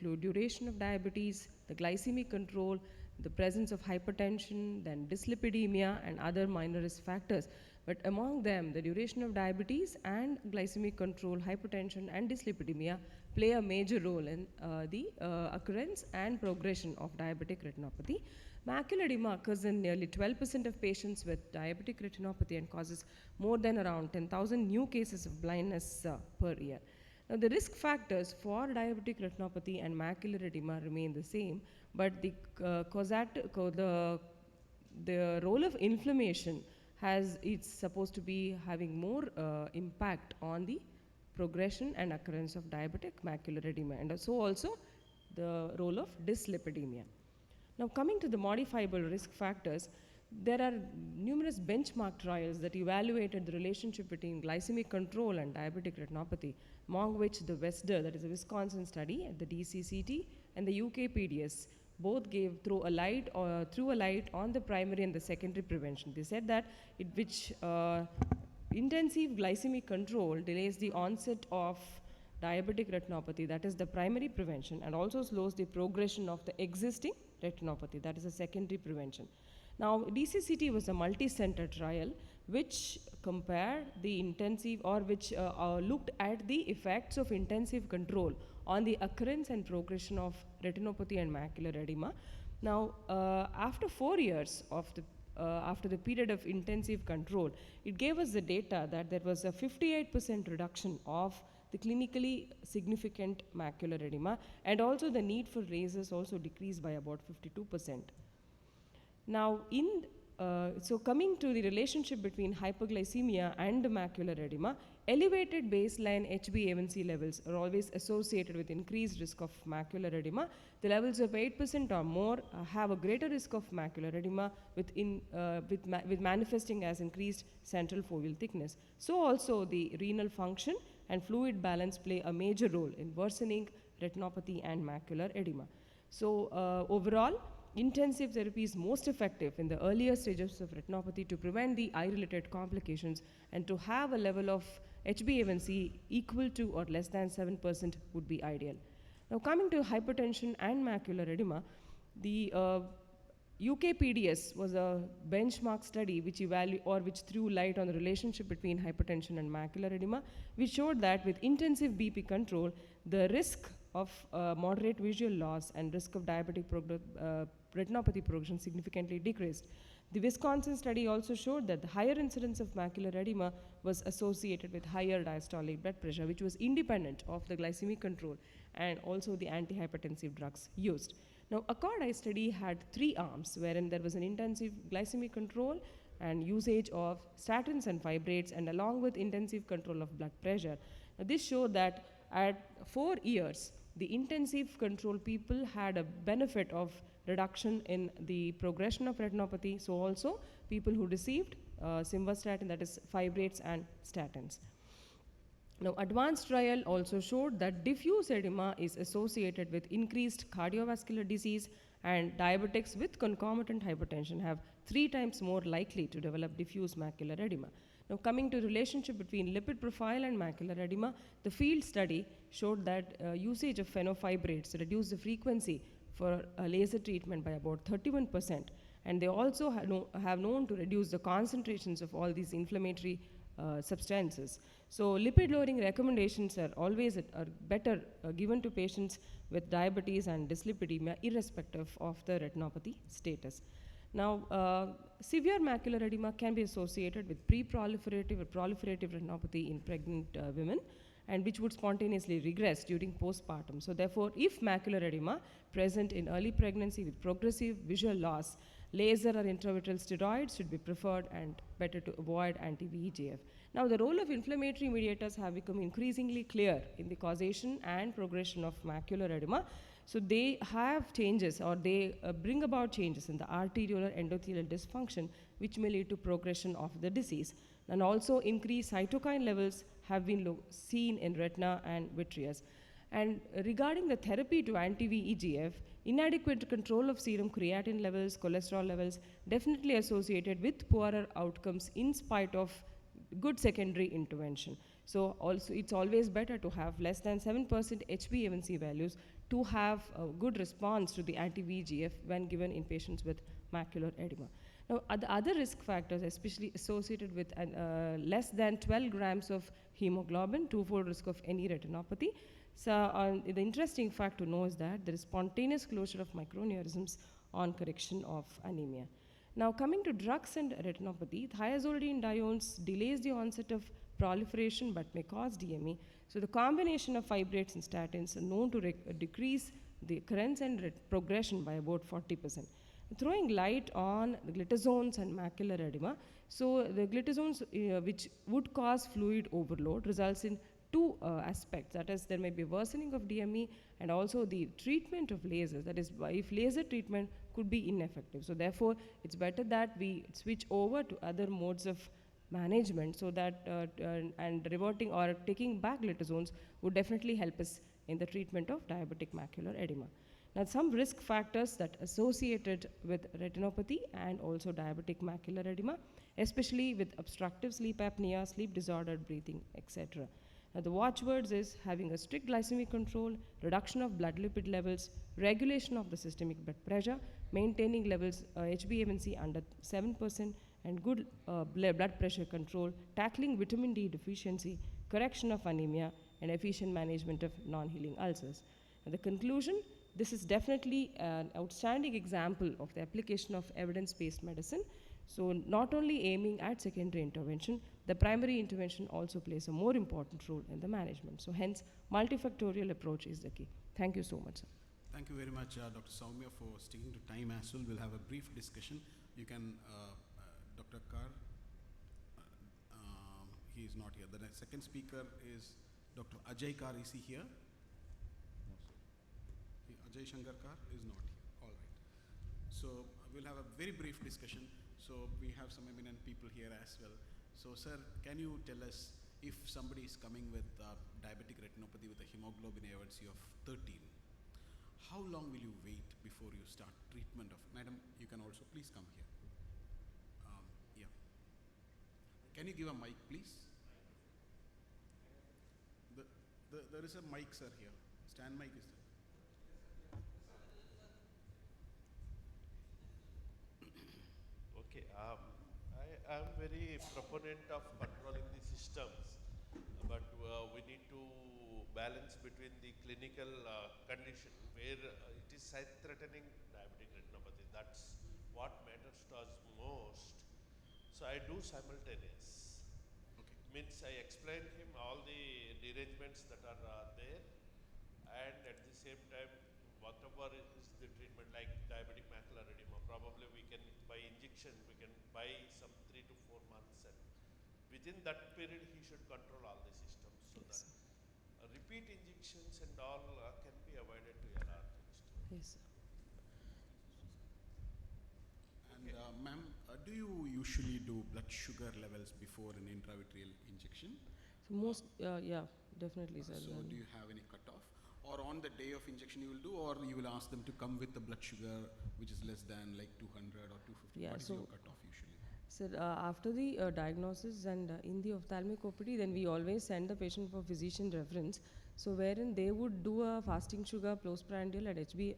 include duration of diabetes, the glycemic control, the presence of hypertension, then dyslipidemia, and other minor risk factors. But among them, the duration of diabetes and glycemic control, hypertension, and dyslipidemia play a major role in the occurrence and progression of diabetic retinopathy. Macular edema occurs in nearly 12% of patients with diabetic retinopathy and causes more than around 10,000 new cases of blindness per year. Now, the risk factors for diabetic retinopathy and macular edema remain the same, but the role of inflammation it's supposed to be having more impact on the progression and occurrence of diabetic macular edema, and so also the role of dyslipidemia. Now, coming to the modifiable risk factors, there are numerous benchmark trials that evaluated the relationship between glycemic control and diabetic retinopathy, among which the WESDR, that is a Wisconsin study, at the DCCT, and the UKPDS both threw a light on the primary and the secondary prevention. They said that intensive glycemic control delays the onset of diabetic retinopathy, that is the primary prevention, and also slows the progression of the existing retinopathy, that is a secondary prevention. Now, DCCT was a multi-center trial which compared the looked at the effects of intensive control on the occurrence and progression of retinopathy and macular edema. Now, after 4 years after the period of intensive control, it gave us the data that there was a 58% reduction of the clinically significant macular edema, and also the need for lasers also decreased by about 52%. Now, so coming to the relationship between hyperglycemia and macular edema, elevated baseline HbA1c levels are always associated with increased risk of macular edema. The levels of 8% or more have a greater risk of macular edema with manifesting as increased central foveal thickness. So also the renal function and fluid balance play a major role in worsening retinopathy and macular edema. So overall, intensive therapy is most effective in the earlier stages of retinopathy to prevent the eye-related complications, and to have a level of HbA1c equal to or less than 7% would be ideal. Now, coming to hypertension and macular edema, the UKPDS was a benchmark study which threw light on the relationship between hypertension and macular edema, which showed that with intensive BP control, the risk of moderate visual loss and risk of diabetic retinopathy progression significantly decreased. The Wisconsin study also showed that the higher incidence of macular edema was associated with higher diastolic blood pressure, which was independent of the glycemic control and also the antihypertensive drugs used. Now, ACCORD-I study had 3 arms, wherein there was an intensive glycemic control and usage of statins and fibrates, and along with intensive control of blood pressure. Now, this showed that at 4 years, the intensive control people had a benefit of reduction in the progression of retinopathy. So also people who received simvastatin, that is fibrates and statins. Now, advanced trial also showed that diffuse edema is associated with increased cardiovascular disease, and diabetics with concomitant hypertension have 3 times more likely to develop diffuse macular edema. Now, coming to relationship between lipid profile and macular edema, the field study showed that usage of fenofibrates reduced the frequency for laser treatment by about 31%, and they also have known to reduce the concentrations of all these inflammatory substances. So lipid lowering recommendations are always better given to patients with diabetes and dyslipidemia, irrespective of the retinopathy status. Now, severe macular edema can be associated with pre-proliferative or proliferative retinopathy in pregnant women, and which would spontaneously regress during postpartum. So therefore, if macular edema present in early pregnancy with progressive visual loss, laser or intravitreal steroids should be preferred, and better to avoid anti-VEGF. Now, the role of inflammatory mediators have become increasingly clear in the causation and progression of macular edema. So they have changes, or they bring about changes in the arterial or endothelial dysfunction, which may lead to progression of the disease. And also increased cytokine levels have been seen in retina and vitreous. And regarding the therapy to anti-VEGF, inadequate control of serum creatine levels, cholesterol levels, definitely associated with poorer outcomes in spite of good secondary intervention. So also it's always better to have less than 7% HbA1c values to have a good response to the anti-VEGF when given in patients with macular edema. Now, the other risk factors, especially associated with less than 12 grams of hemoglobin, twofold risk of any retinopathy. So, the interesting fact to know is that there is spontaneous closure of microaneurysms on correction of anemia. Now, coming to drugs and retinopathy, thiazolidinediones delays the onset of proliferation but may cause DME. So, the combination of fibrates and statins are known to decrease the occurrence and progression by about 40%. Throwing light on the glitazones and macular edema. So, the glitazones, which would cause fluid overload, results in two aspects. That is, there may be worsening of DME and also the treatment of lasers. That is, if laser treatment could be ineffective. So, therefore, it's better that we switch over to other modes of management so that and reverting or taking back glitazones would definitely help us in the treatment of diabetic macular edema. Now, some risk factors that associated with retinopathy and also diabetic macular edema, especially with obstructive sleep apnea, sleep disordered breathing, etc. Now, the watchwords is having a strict glycemic control, reduction of blood lipid levels, regulation of the systemic blood pressure, maintaining levels HbA1c under 7%, and good blood pressure control, tackling vitamin D deficiency, correction of anemia, and efficient management of non-healing ulcers. And the conclusion, this is definitely an outstanding example of the application of evidence-based medicine. So, not only aiming at secondary intervention, the primary intervention also plays a more important role in the management. So, hence, multifactorial approach is the key. Thank you so much, sir. Thank you very much, Dr. Soumya, for sticking to time as well. We'll have a brief discussion. You can, Dr. Kar, he is not here. The second speaker is Dr. Ajay Kar. Is he here? Ajay Shankar Kar is not here. All right. So we'll have a very brief discussion. So we have some eminent people here as well. So sir, can you tell us if somebody is coming with diabetic retinopathy with a hemoglobin A1C of 13, how long will you wait before you start treatment of? Madam, you can also please come here. Yeah. Can you give a mic, please? There is a mic, sir, here. Stand mic is there. Okay, I am very proponent of controlling the systems, but we need to balance between the clinical condition where it is sight-threatening diabetic retinopathy. That's what matters to us most. So I do simultaneous. Okay. Means I explain him all the derangements that are there, and at the same time, whatever is the treatment like diabetic macular edema, probably we can by injection, we can buy some 3 to 4 months, and within that period he should control all the systems so yes, that repeat injections and all can be avoided to a large extent. yes, sir. And ma'am, do you usually do blood sugar levels before an intravitreal injection? So most, yeah, definitely, sir. So do you have any cutoff? Or on the day of injection you will do, or you will ask them to come with the blood sugar which is less than like 200 or 250? Yeah, what is so your cutoff usually? Sir, after the diagnosis and in the ophthalmic OPD, then we always send the patient for physician reference. So wherein they would do a fasting sugar, postprandial and HB,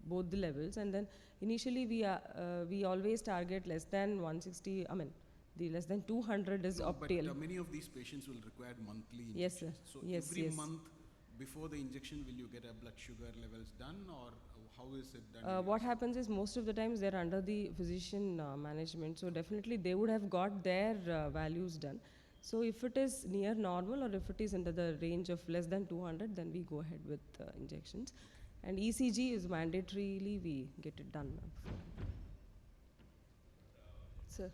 both the levels. And then initially we always target less than 160, I mean, the less than 200 is optimal. But many of these patients will require monthly injections. Yes, sir. So yes, every yes. month before the injection, will you get a blood sugar levels done, or how is it done? What happens is most of the times they're under the physician management. So definitely they would have got their values done. So if it is near normal or if it is under the range of less than 200, then we go ahead with injections. And ECG is mandatorily we get it done. Sir.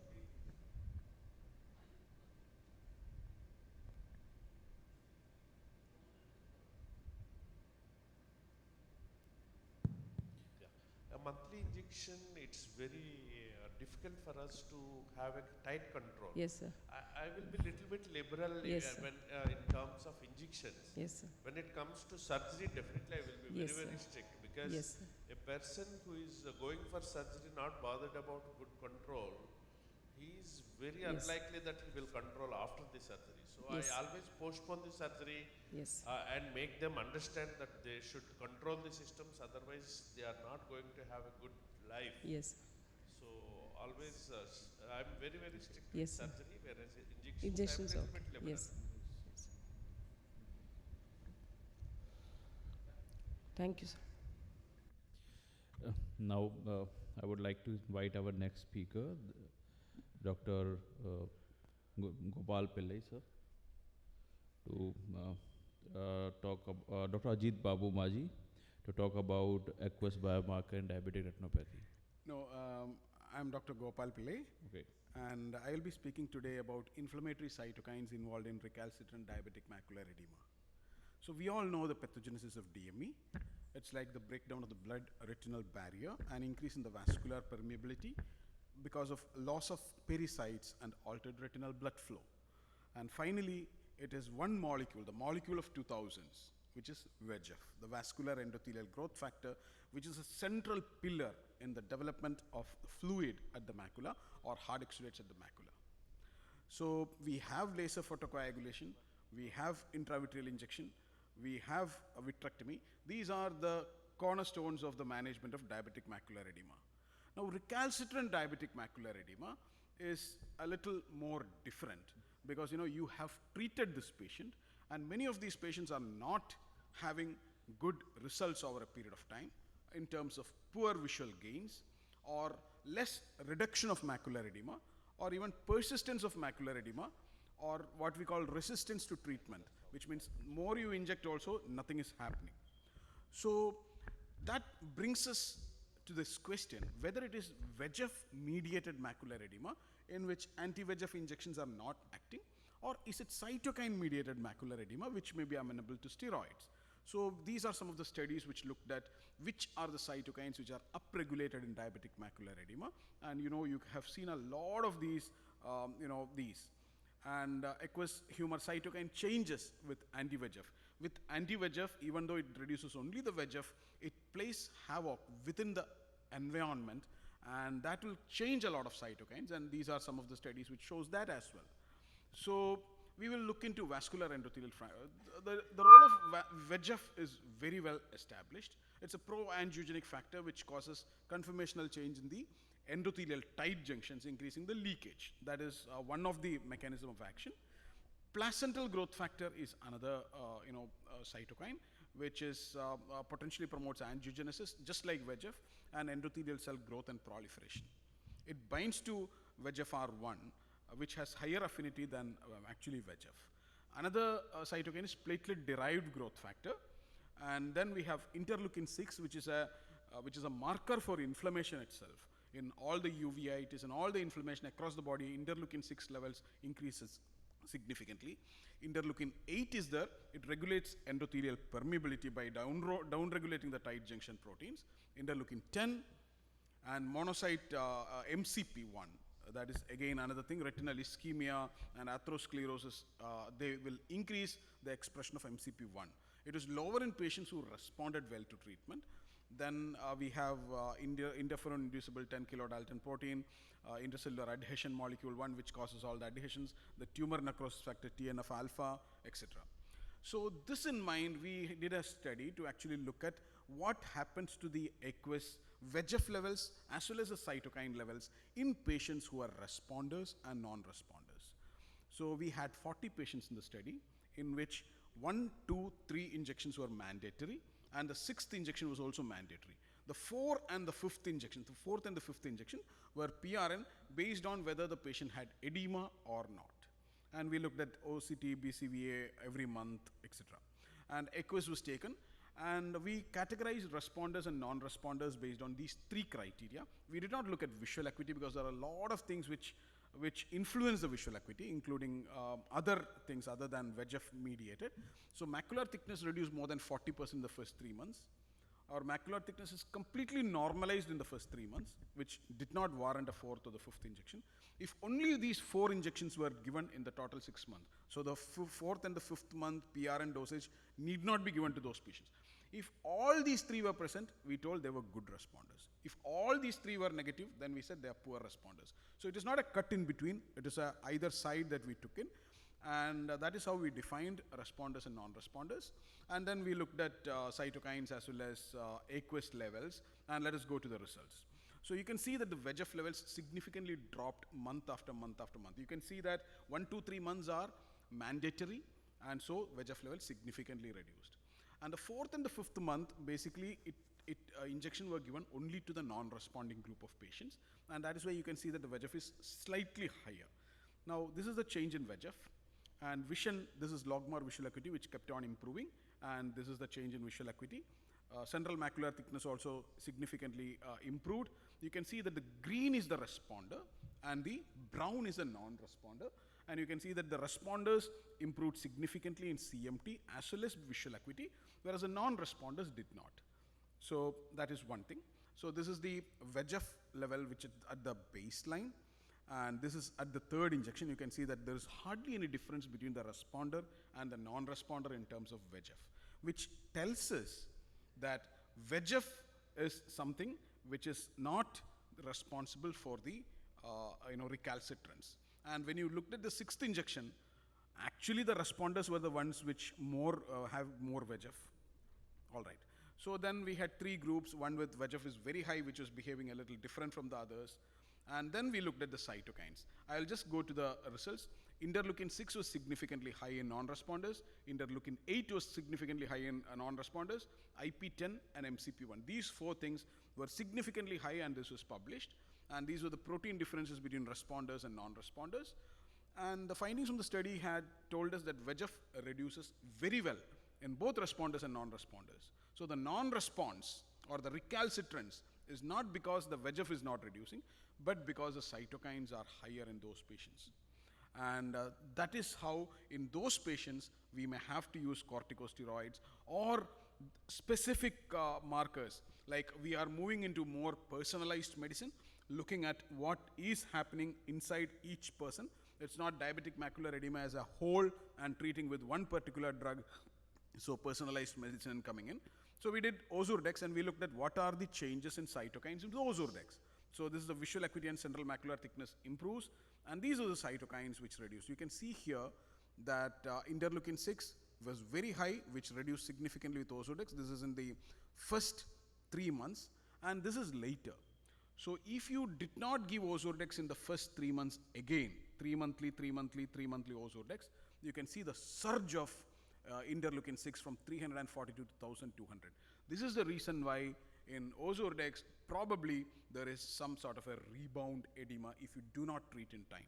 Monthly injection, it's very difficult for us to have a tight control. Yes, sir. I will be little bit liberal yes, when, in terms of injections. Yes, sir. When it comes to surgery, definitely I will be yes, very strict, because yes, a person who is going for surgery not bothered about good control, he is very Yes. unlikely that he will control after the surgery. So Yes. I always postpone the surgery Yes. and make them understand that they should control the systems, otherwise they are not going to have a good life. Yes. So always, I'm very, very strict with Yes, sir. surgery, whereas injections I'm a Injections, little okay. bit liberal. Yes. Yes. Thank you, sir. Now, I would like to invite our next speaker, Dr. Gopal Pillai, sir, to Dr. Ajit Babu Maji, to talk about aqueous biomarker and diabetic retinopathy. No, I'm Dr. Gopal Pillai, Okay. and I will be speaking today about inflammatory cytokines involved in recalcitrant diabetic macular edema. So we all know the pathogenesis of DME. It's like the breakdown of the blood retinal barrier and increase in the vascular permeability because of loss of pericytes and altered retinal blood flow. And finally, it is one molecule, the molecule of 2000s, which is VEGF, the vascular endothelial growth factor, which is a central pillar in the development of fluid at the macula or hard exudates at the macula. So we have laser photocoagulation, we have intravitreal injection, we have a vitrectomy. These are the cornerstones of the management of diabetic macular edema. Now, recalcitrant diabetic macular edema is a little more different because you have treated this patient, and many of these patients are not having good results over a period of time in terms of poor visual gains or less reduction of macular edema or even persistence of macular edema or what we call resistance to treatment, which means more you inject also, nothing is happening. So that brings us to this question, whether it is VEGF-mediated macular edema, in which anti-VEGF injections are not acting, or is it cytokine-mediated macular edema, which may be amenable to steroids. So these are some of the studies which looked at which are the cytokines which are upregulated in diabetic macular edema, and you have seen a lot of these, and aqueous humor cytokine changes with anti-VEGF. With anti-VEGF, even though it reduces only the VEGF, it plays havoc within the environment, and that will change a lot of cytokines, and these are some of the studies which shows that as well. So we will look into vascular endothelial the role of VEGF is very well established. It's a pro-angiogenic factor which causes conformational change in the endothelial tight junctions, increasing the leakage. That is one of the mechanism of action. Placental growth factor is another cytokine which is potentially promotes angiogenesis just like VEGF and endothelial cell growth and proliferation. It binds to VEGFR1 which has higher affinity than actually VEGF. Another cytokine is platelet derived growth factor, and then we have interleukin 6 which is a marker for inflammation itself. In all the uveitis and all the inflammation across the body, interleukin 6 levels increases significantly. Interleukin 8 is there. It regulates endothelial permeability by down-regulating the tight junction proteins. Interleukin 10 and monocyte MCP1. That is again another thing, retinal ischemia and atherosclerosis, they will increase the expression of MCP1. It is lower in patients who responded well to treatment. Then we have interferon-inducible 10 kilodalton protein, intracellular adhesion molecule 1 which causes all the adhesions, the tumor necrosis factor TNF-alpha, etc. So this in mind, we did a study to actually look at what happens to the aqueous VEGF levels as well as the cytokine levels in patients who are responders and non-responders. So we had 40 patients in the study in which 1, 2, 3 injections were mandatory, and the 6th injection was also mandatory. The 4th and the 5th injection were PRN based on whether the patient had edema or not. And we looked at OCT, BCVA every month, etc. And aqueous was taken, and we categorized responders and non-responders based on these 3 criteria. We did not look at visual acuity because there are a lot of things which influence the visual acuity, including other things other than VEGF mediated. So macular thickness reduced more than 40% in the first 3 months. Our macular thickness is completely normalized in the first 3 months, which did not warrant a 4th or the 5th injection. If only these 4 injections were given in the total 6 months, so the 4th and the 5th month PRN dosage need not be given to those patients. If all these three were present, we told they were good responders. If all these three were negative, then we said they are poor responders. So it is not a cut in between, it is a either side that we took in. And that is how we defined responders and non-responders. And then we looked at cytokines as well as aqueous levels. And let us go to the results. So you can see that the VEGF levels significantly dropped month after month after month. You can see that 1, 2, 3 months are mandatory, and so VEGF levels significantly reduced. And the 4th and the 5th month, basically, injection were given only to the non-responding group of patients. And that is why you can see that the VEGF is slightly higher. Now, this is the change in VEGF. And vision, this is logMAR visual acuity, which kept on improving. And this is the change in visual acuity. Central macular thickness also significantly improved. You can see that the green is the responder and the brown is a non-responder. And you can see that the responders improved significantly in CMT as well as visual acuity, whereas the non-responders did not. So that is one thing. So this is the VEGF level, which is at the baseline. And this is at the 3rd injection. You can see that there is hardly any difference between the responder and the non-responder in terms of VEGF, which tells us that VEGF is something which is not responsible for the recalcitrance. And when you looked at the 6th injection, actually the responders were the ones which have more VEGF. All right. So then we had 3 groups, one with VEGF is very high, which was behaving a little different from the others. And then we looked at the cytokines. I'll just go to the results. Interleukin 6 was significantly high in non-responders. Interleukin 8 was significantly high in non-responders. IP10 and MCP1. These 4 things were significantly high, and this was published. And these were the protein differences between responders and non-responders. And the findings from the study had told us that VEGF reduces very well in both responders and non-responders. So the non-response or the recalcitrance is not because the VEGF is not reducing, but because the cytokines are higher in those patients. And that is how in those patients we may have to use corticosteroids or specific markers. Like we are moving into more personalized medicine, looking at what is happening inside each person. It's not diabetic macular edema as a whole and treating with one particular drug, so personalized medicine coming in. So we did Ozurdex and we looked at what are the changes in cytokines in Ozurdex. So this is the visual acuity and central macular thickness improves, and these are the cytokines which reduce. You can see here that interleukin 6 was very high, which reduced significantly with Ozurdex. This is in the first 3 months, and this is later. So if you did not give Ozurdex in the first 3 months again, 3 monthly Ozurdex, you can see the surge of interleukin 6 from 342 to 1200. This is the reason why in Ozurdex, probably there is some sort of a rebound edema if you do not treat in time.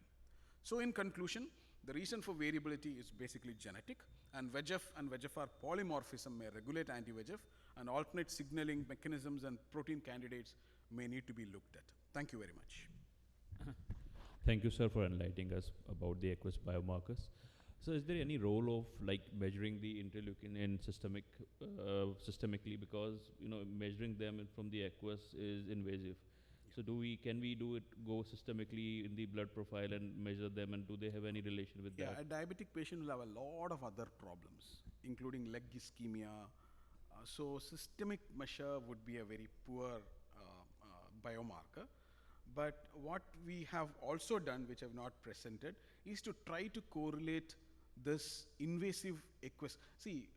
So in conclusion, the reason for variability is basically genetic, and VEGF and VEGFR polymorphism may regulate anti-VEGF, and alternate signaling mechanisms and protein candidates may need to be looked at. Thank you very much. Thank you, sir, for enlightening us about the aqueous biomarkers. So is there any role of measuring the interleukin in systemically, because measuring them from the aqueous is invasive. So can we go systemically in the blood profile and measure them, and do they have any relation with that? Yeah, a diabetic patient will have a lot of other problems, including leg ischemia. So systemic measure would be a very poor biomarker. But what we have also done, which I have not presented, is to try to correlate this invasive aqueous. See,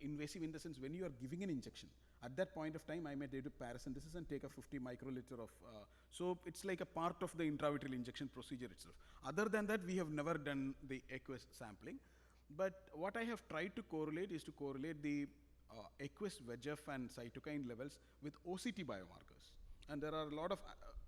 invasive in the sense when you are giving an injection, at that point of time I may do paracentesis and take a 50 microliter of, so it's like a part of the intravitreal injection procedure itself. Other than that, we have never done the aqueous sampling. But what I have tried to correlate is to correlate the aqueous VEGF and cytokine levels with OCT biomarkers. And there are a lot of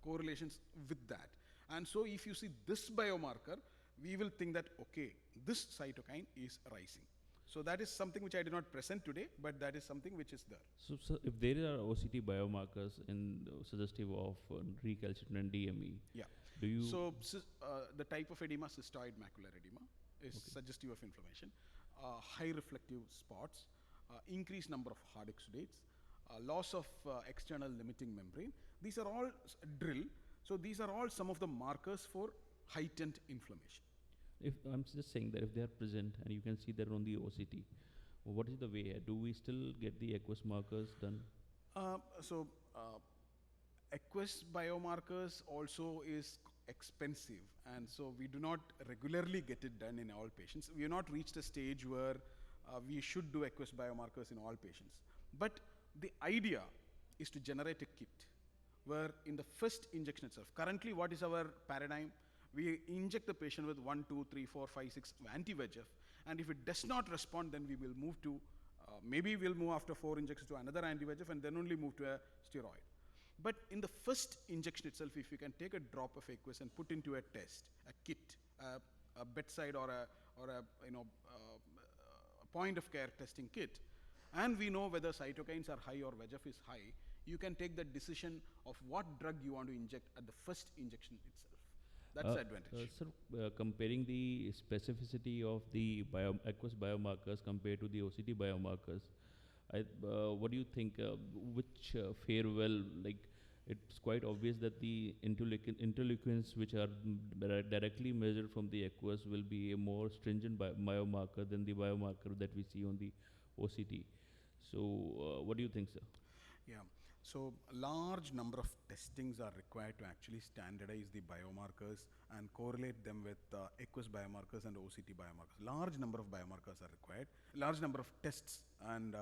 correlations with that. And so if you see this biomarker, we will think that, okay, this cytokine is rising. So that is something which I did not present today, but that is something which is there. So if there are OCT biomarkers suggestive of recalcitrant DME, yeah. Do you? So the type of edema, cystoid macular edema, is suggestive of inflammation. High reflective spots, increased number of hard exudates, loss of external limiting membrane. These are all drill. So these are all some of the markers for heightened inflammation. If I'm just saying that if they are present and you can see that on the OCT, What is the way ahead? Do we still get the aqueous markers done? So, aqueous biomarkers also is expensive, and so we do not regularly get it done in all patients. We have not reached a stage where we should do aqueous biomarkers in all patients. But the idea is to generate a kit where in the first injection itself, currently what is our paradigm? We inject the patient with 1, 2, 3, 4, 5, 6 anti-VEGF, and if it does not respond, then we will move to, maybe we'll move after 4 injections to another anti-VEGF and then only move to a steroid. But in the first injection itself, if you can take a drop of aqueous and put into a test, a kit, a bedside or a point of care testing kit, and we know whether cytokines are high or VEGF is high, you can take the decision of what drug you want to inject at the first injection itself. That's the advantage. Sir, comparing the specificity of the aqueous biomarkers compared to the OCT biomarkers, what do you think? Which fare well? Like, it's quite obvious that the interleukins, which are directly measured from the aqueous, will be a more stringent biomarker than the biomarker that we see on the OCT. So, what do you think, sir? Yeah. So, a large number of testings are required to actually standardize the biomarkers and correlate them with aqueous biomarkers and OCT biomarkers. Large number of biomarkers are required. Large number of tests and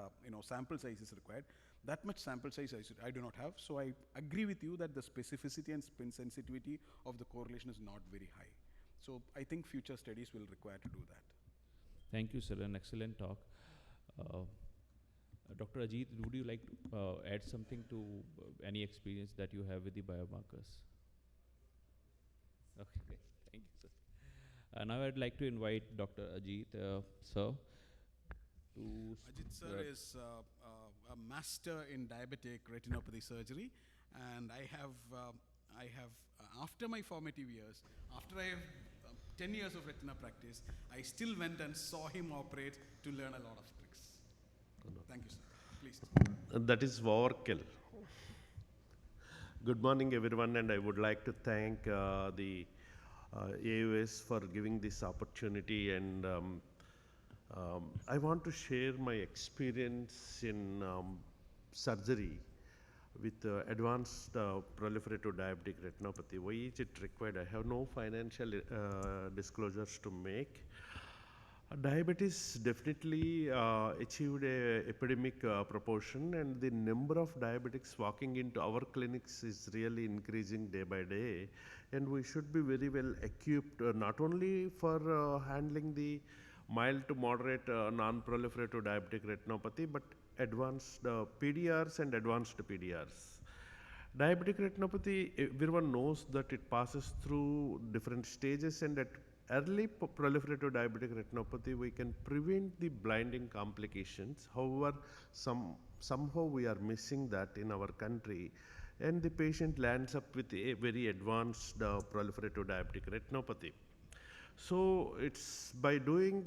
sample size is required. That much sample size I do not have. So, I agree with you that the specificity and spin sensitivity of the correlation is not very high. So, I think future studies will require to do that. Thank you, sir. An excellent talk. Dr. Ajit, would you like to add something to any experience that you have with the biomarkers? Okay, thank you, sir. Now I'd like to invite Dr. Ajit, sir, to... Ajit sir is a master in diabetic retinopathy surgery, and I have after my formative years, after I have 10 years of retina practice, I still went and saw him operate to learn a lot of tricks. Thank you, sir. Please. That is overkill. Good morning, everyone, and I would like to thank the AUS for giving this opportunity. And I want to share my experience in surgery with advanced proliferative diabetic retinopathy. Why is it required? I have no financial disclosures to make. Diabetes definitely achieved a epidemic proportion, and the number of diabetics walking into our clinics is really increasing day by day, and we should be very well equipped not only for handling the mild to moderate non-proliferative diabetic retinopathy, but advanced PDRs and advanced PDRs. Diabetic retinopathy, everyone knows that it passes through different stages, and at early proliferative diabetic retinopathy, we can prevent the blinding complications. However, somehow we are missing that in our country, and the patient lands up with a very advanced proliferative diabetic retinopathy. So it's by doing,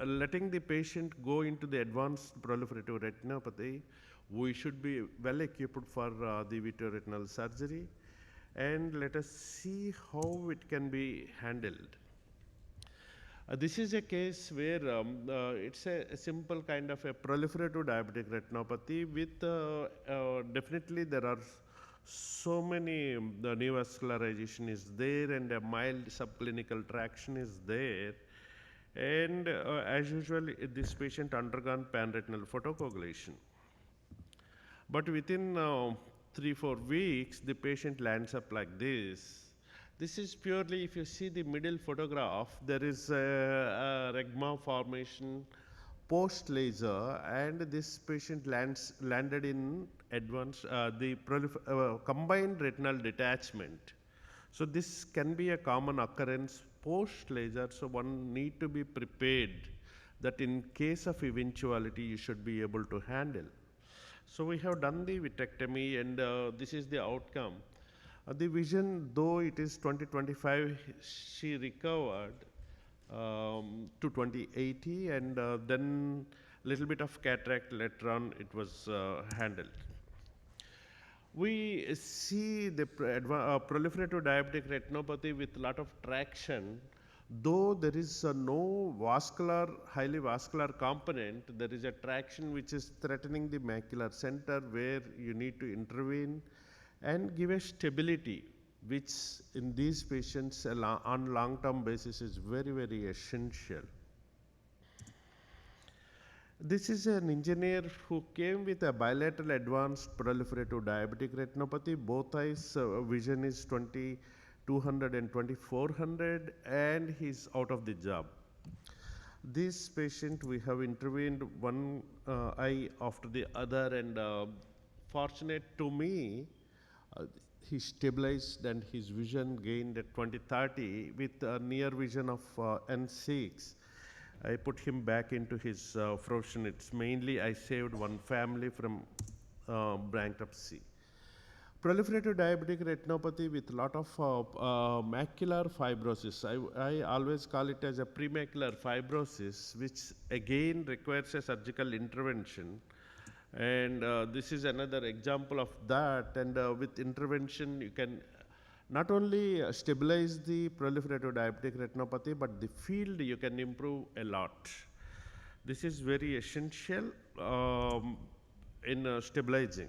letting the patient go into the advanced proliferative retinopathy, we should be well equipped for the vitreoretinal surgery. And let us see how it can be handled. This is a case where it's a simple kind of a proliferative diabetic retinopathy with definitely there are so many, the neovascularization is there and a mild subclinical traction is there. And as usual, this patient undergone panretinal photocoagulation. But within 3-4 weeks, the patient lands up like this. This is purely, if you see the middle photograph, there is a regma formation post laser, and this patient landed in advanced combined retinal detachment. So this can be a common occurrence post laser. So one need to be prepared that in case of eventuality, you should be able to handle. So we have done the vitrectomy, and this is the outcome. The vision, though it is 20/25, she recovered to 20/80, and then little bit of cataract later on it was handled. We see the proliferative diabetic retinopathy with lot of traction. though there is no vascular, highly vascular component, there is a traction which is threatening the macular center where you need to intervene and give a stability, which in these patients on long-term basis is very, very essential. This is an engineer who came with a bilateral advanced proliferative diabetic retinopathy. Both eyes vision is 2200 and 2400, and he's out of the job. This patient, we have intervened one eye after the other, and fortunate to me, he stabilized and his vision gained at 2030 with a near vision of N6. I put him back into his profession. It's mainly I saved one family from bankruptcy. Proliferative diabetic retinopathy with a lot of macular fibrosis. I always call it as a premacular fibrosis, which again requires a surgical intervention. And this is another example of that. And with intervention, you can not only stabilize the proliferative diabetic retinopathy, but the field you can improve a lot. This is very essential in stabilizing.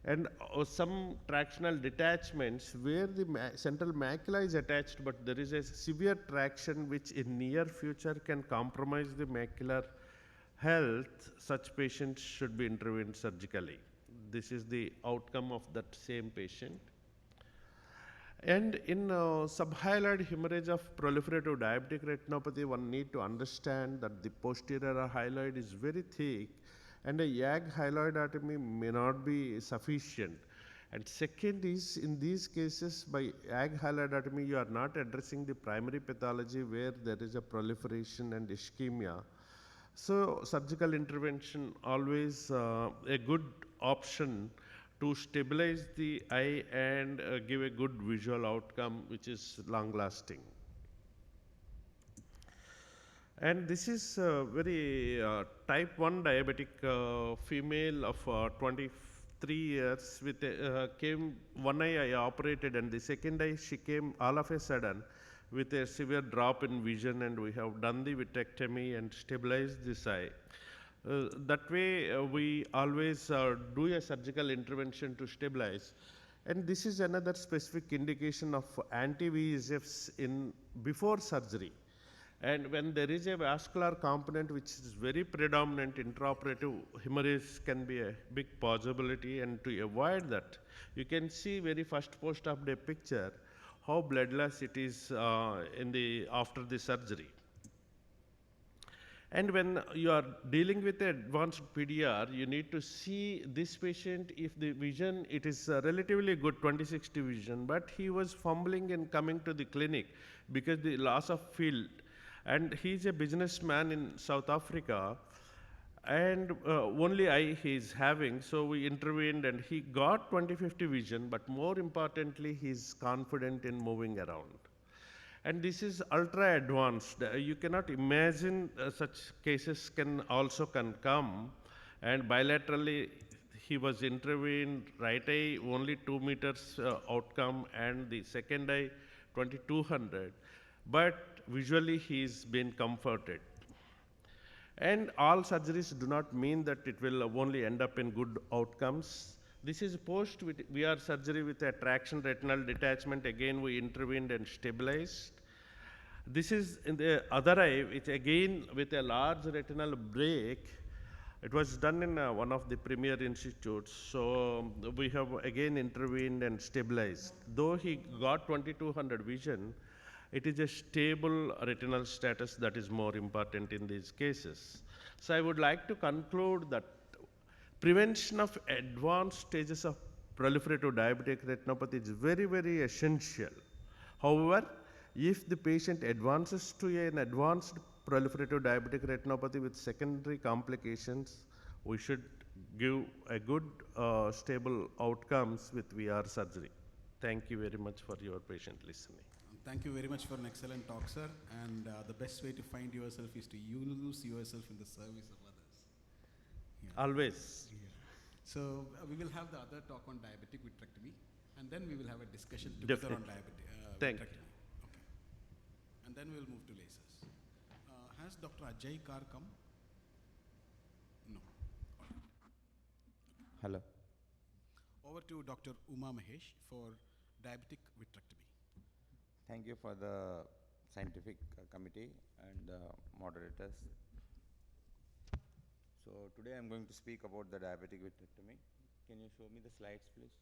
And some tractional detachments where the central macula is attached, but there is a severe traction which in near future can compromise the macular health. Such patients should be intervened surgically. This is the outcome of that same patient. And in subhyaloid hemorrhage of proliferative diabetic retinopathy, one need to understand that the posterior hyaloid is very thick and a YAG hyaloidotomy may not be sufficient. And second is, in these cases, by YAG hyaloidotomy, you are not addressing the primary pathology where there is a proliferation and ischemia. So surgical intervention always a good option to stabilize the eye and give a good visual outcome which is long lasting. And this is very type 1 diabetic female of 23 years with came one eye I operated, and the second eye she came all of a sudden with a severe drop in vision, and we have done the vitrectomy and stabilized this eye. That way we always do a surgical intervention to stabilize. And this is another specific indication of anti-VEGFs in before surgery. And when there is a vascular component which is very predominant, intraoperative hemorrhage can be a big possibility. And to avoid that, you can see very first post-op day picture how bloodless it is after the surgery. And when you are dealing with an advanced PDR, you need to see this patient, if the vision, it is relatively good 20/60 vision, but he was fumbling in coming to the clinic because the loss of field. And he's a businessman in South Africa, and only eye he is having, so we intervened and he got 20/50 vision, but more importantly, he's confident in moving around. And this is ultra advanced. You cannot imagine such cases can come. And bilaterally, he was intervened, right eye only 2 meters outcome, and the second eye 2200. But visually, he's been comforted. And all surgeries do not mean that it will only end up in good outcomes. This is post VR surgery with a traction retinal detachment. Again, we intervened and stabilized. This is in the other eye, which again with a large retinal break. It was done in one of the premier institutes. So we have again intervened and stabilized. Though he got 2200 vision, it is a stable retinal status that is more important in these cases. So I would like to conclude that prevention of advanced stages of proliferative diabetic retinopathy is very, very essential. However, if the patient advances to an advanced proliferative diabetic retinopathy with secondary complications, we should give a good stable outcomes with VR surgery. Thank you very much for your patient listening. Thank you very much for an excellent talk, sir. And the best way to find yourself is to use yourself in the service of others. Yeah. Always. Yeah. So we will have the other talk on diabetic vitrectomy, and then we will have a discussion together on diabetic Thank you. vitrectomy. Okay. and then we'll move to lasers. Has Dr. Ajay Kar come? No. Hello. Over to Dr. Uma Mahesh for diabetic vitrectomy. Thank you for the scientific committee and moderators. So today I'm going to speak about the diabetic vitrectomy. Can you show me the slides, please?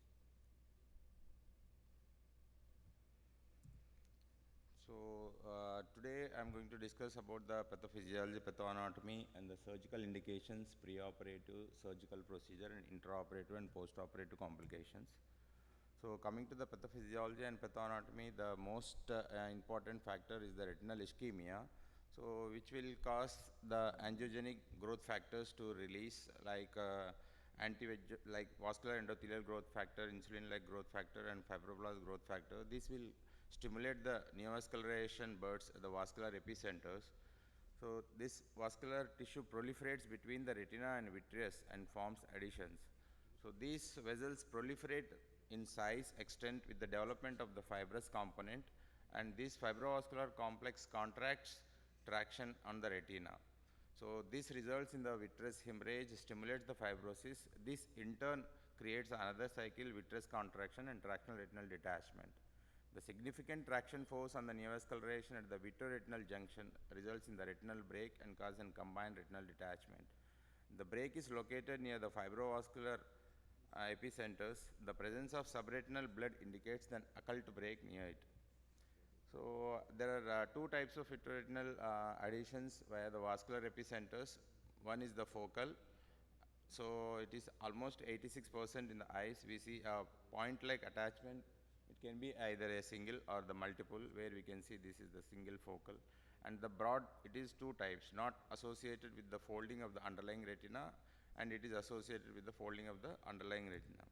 So today I'm going to discuss about the pathophysiology, pathoanatomy, and the surgical indications, preoperative surgical procedure, and intraoperative and postoperative complications. So coming to the pathophysiology and pathoanatomy, the most important factor is the retinal ischemia, so which will cause the angiogenic growth factors to release, like like vascular endothelial growth factor, insulin-like growth factor, and fibroblast growth factor. This will stimulate the neovascularization bursts at the vascular epicenters. So this vascular tissue proliferates between the retina and vitreous and forms adhesions. So these vessels proliferate in size extent with the development of the fibrous component, and this fibrovascular complex contracts traction on the retina. So this results in the vitreous hemorrhage, stimulates the fibrosis. This in turn creates another cycle, vitreous contraction and tractional retinal detachment. The significant traction force on the neovascularization at the vitreoretinal junction results in the retinal break and causes a combined retinal detachment. The break is located near the fibrovascular epicenters. The presence of subretinal blood indicates an occult break near it. So there are two types of vitreoretinal adhesions via the vascular epicenters. One is the focal. So it is almost 86% in the eyes. We see a point-like attachment. It can be either a single or the multiple, where we can see this is the single focal. And the broad, it is two types, not associated with the folding of the underlying retina, and it is associated with the folding of the underlying retina.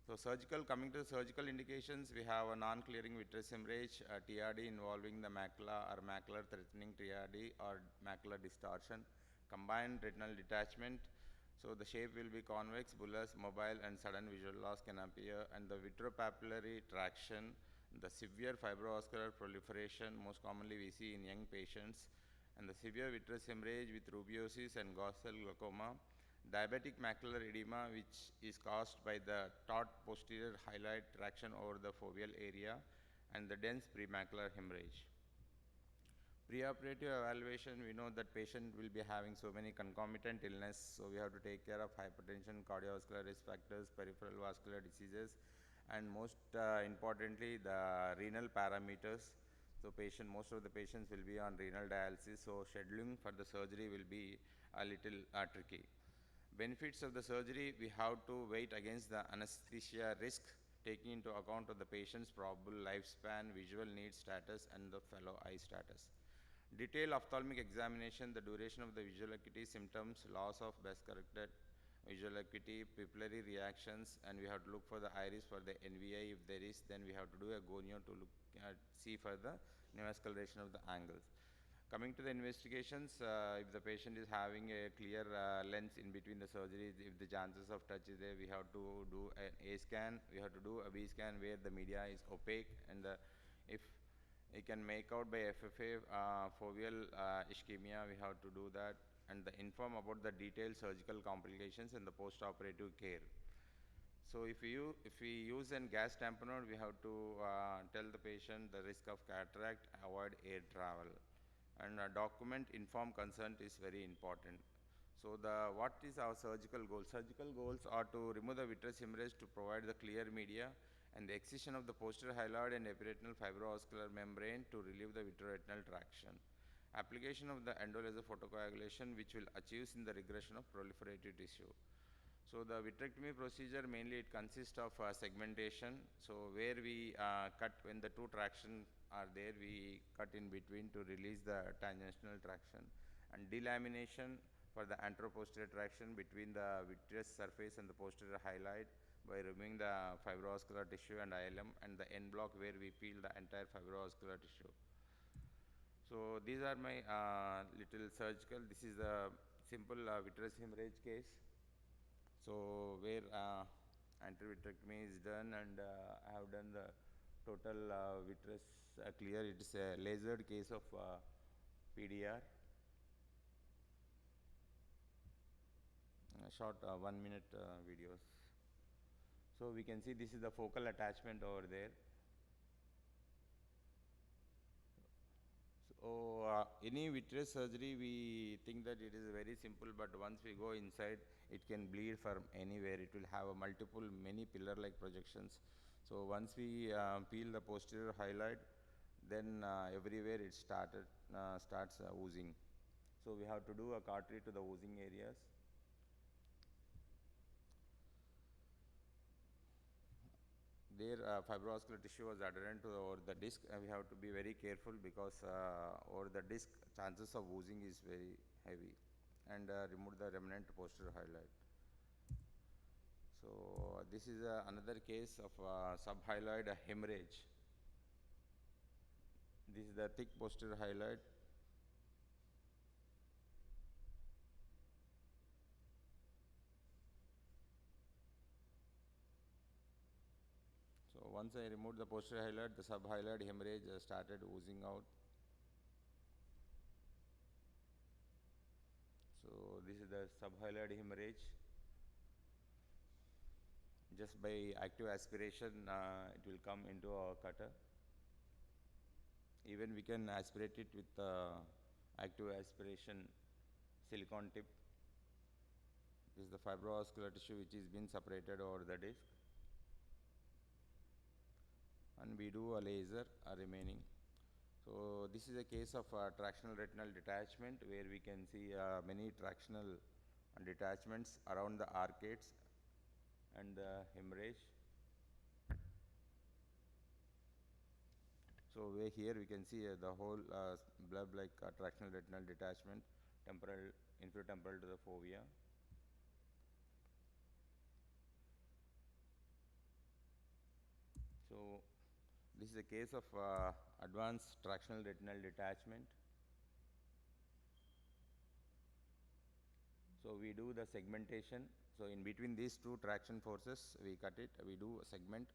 So coming to the surgical indications, we have a non-clearing vitreous hemorrhage, TRD involving the macula or macular threatening TRD or macular distortion, combined retinal detachment. So the shape will be convex, bullous, mobile, and sudden visual loss can appear, and the vitreopapillary traction, the severe fibrovascular proliferation, most commonly we see in young patients, and the severe vitreous hemorrhage with rubeosis and Gaussian glaucoma, diabetic macular edema, which is caused by the taut posterior hyaloid traction over the foveal area, and the dense premacular hemorrhage. Preoperative evaluation, we know that patient will be having so many concomitant illness, so we have to take care of hypertension, cardiovascular risk factors, peripheral vascular diseases, and most importantly, the renal parameters. So most of the patients will be on renal dialysis, so scheduling for the surgery will be a little tricky. Benefits of the surgery, we have to weigh against the anesthesia risk, taking into account of the patient's probable lifespan, visual need status, and the fellow eye status. Detailed ophthalmic examination, the duration of the visual acuity symptoms, loss of best corrected visual acuity, pupillary reactions, and we have to look for the iris for the NVI. If there is, then we have to do a gonio to see for the neovascularization of the angles. Coming to the investigations, if the patient is having a clear lens in between the surgeries, if the chances of touch is there, we have to do an A scan, we have to do a B scan where the media is opaque, and if it can make out by FFA foveal ischemia, we have to do that, and inform about the detailed surgical complications and the post-operative care. So if we use a gas tamponade, we have to tell the patient the risk of cataract, avoid air travel, and document informed consent is very important. So what is our surgical goal? Surgical goals are to remove the vitreous hemorrhage to provide the clear media, and the excision of the posterior hyaloid and epiretinal fibrovascular membrane to relieve the vitreoretinal traction. Application of the endolaser photocoagulation, which will achieve in the regression of proliferative tissue. So the vitrectomy procedure, mainly it consists of segmentation. So where we cut, when the two traction are there, we cut in between to release the tangential traction, and delamination for the anteroposterior traction between the vitreous surface and the posterior hyaloid by removing the fibrovascular tissue and ILM, and the end block where we peel the entire fibrovascular tissue. So these are my little surgical. This is a simple vitreous hemorrhage case. So where anterior vitrectomy is done, and I have done the total vitreous clear. It is a lasered case of PDR. Short 1 minute videos. So we can see this is the focal attachment over there. So any vitreous surgery, we think that it is very simple, but once we go inside, it can bleed from anywhere. It will have a many pillar-like projections. So once we peel the posterior hyaloid, then everywhere it starts oozing. So we have to do a cautery to the oozing areas. There fibrovascular tissue was adherent to over the disc, and we have to be very careful because over the disc chances of oozing is very heavy, and remove the remnant posterior hyaloid. So this is another case of subhyaloid hemorrhage. This is the thick posterior hyaloid. So once I removed the posterior hyaloid, the subhyaloid hemorrhage started oozing out. So this is the subhyaloid hemorrhage. Just by active aspiration, it will come into our cutter. Even we can aspirate it with active aspiration silicone tip. This is the fibrovascular tissue which is been separated over the disc. And we do a laser remaining. So this is a case of tractional retinal detachment, where we can see many tractional detachments around the arcades and the hemorrhage. So here we can see the whole blob-like tractional retinal detachment, temporal, infratemporal to the fovea. So this is a case of advanced tractional retinal detachment. So we do the segmentation. So in between these two traction forces, we cut it, we do a segment.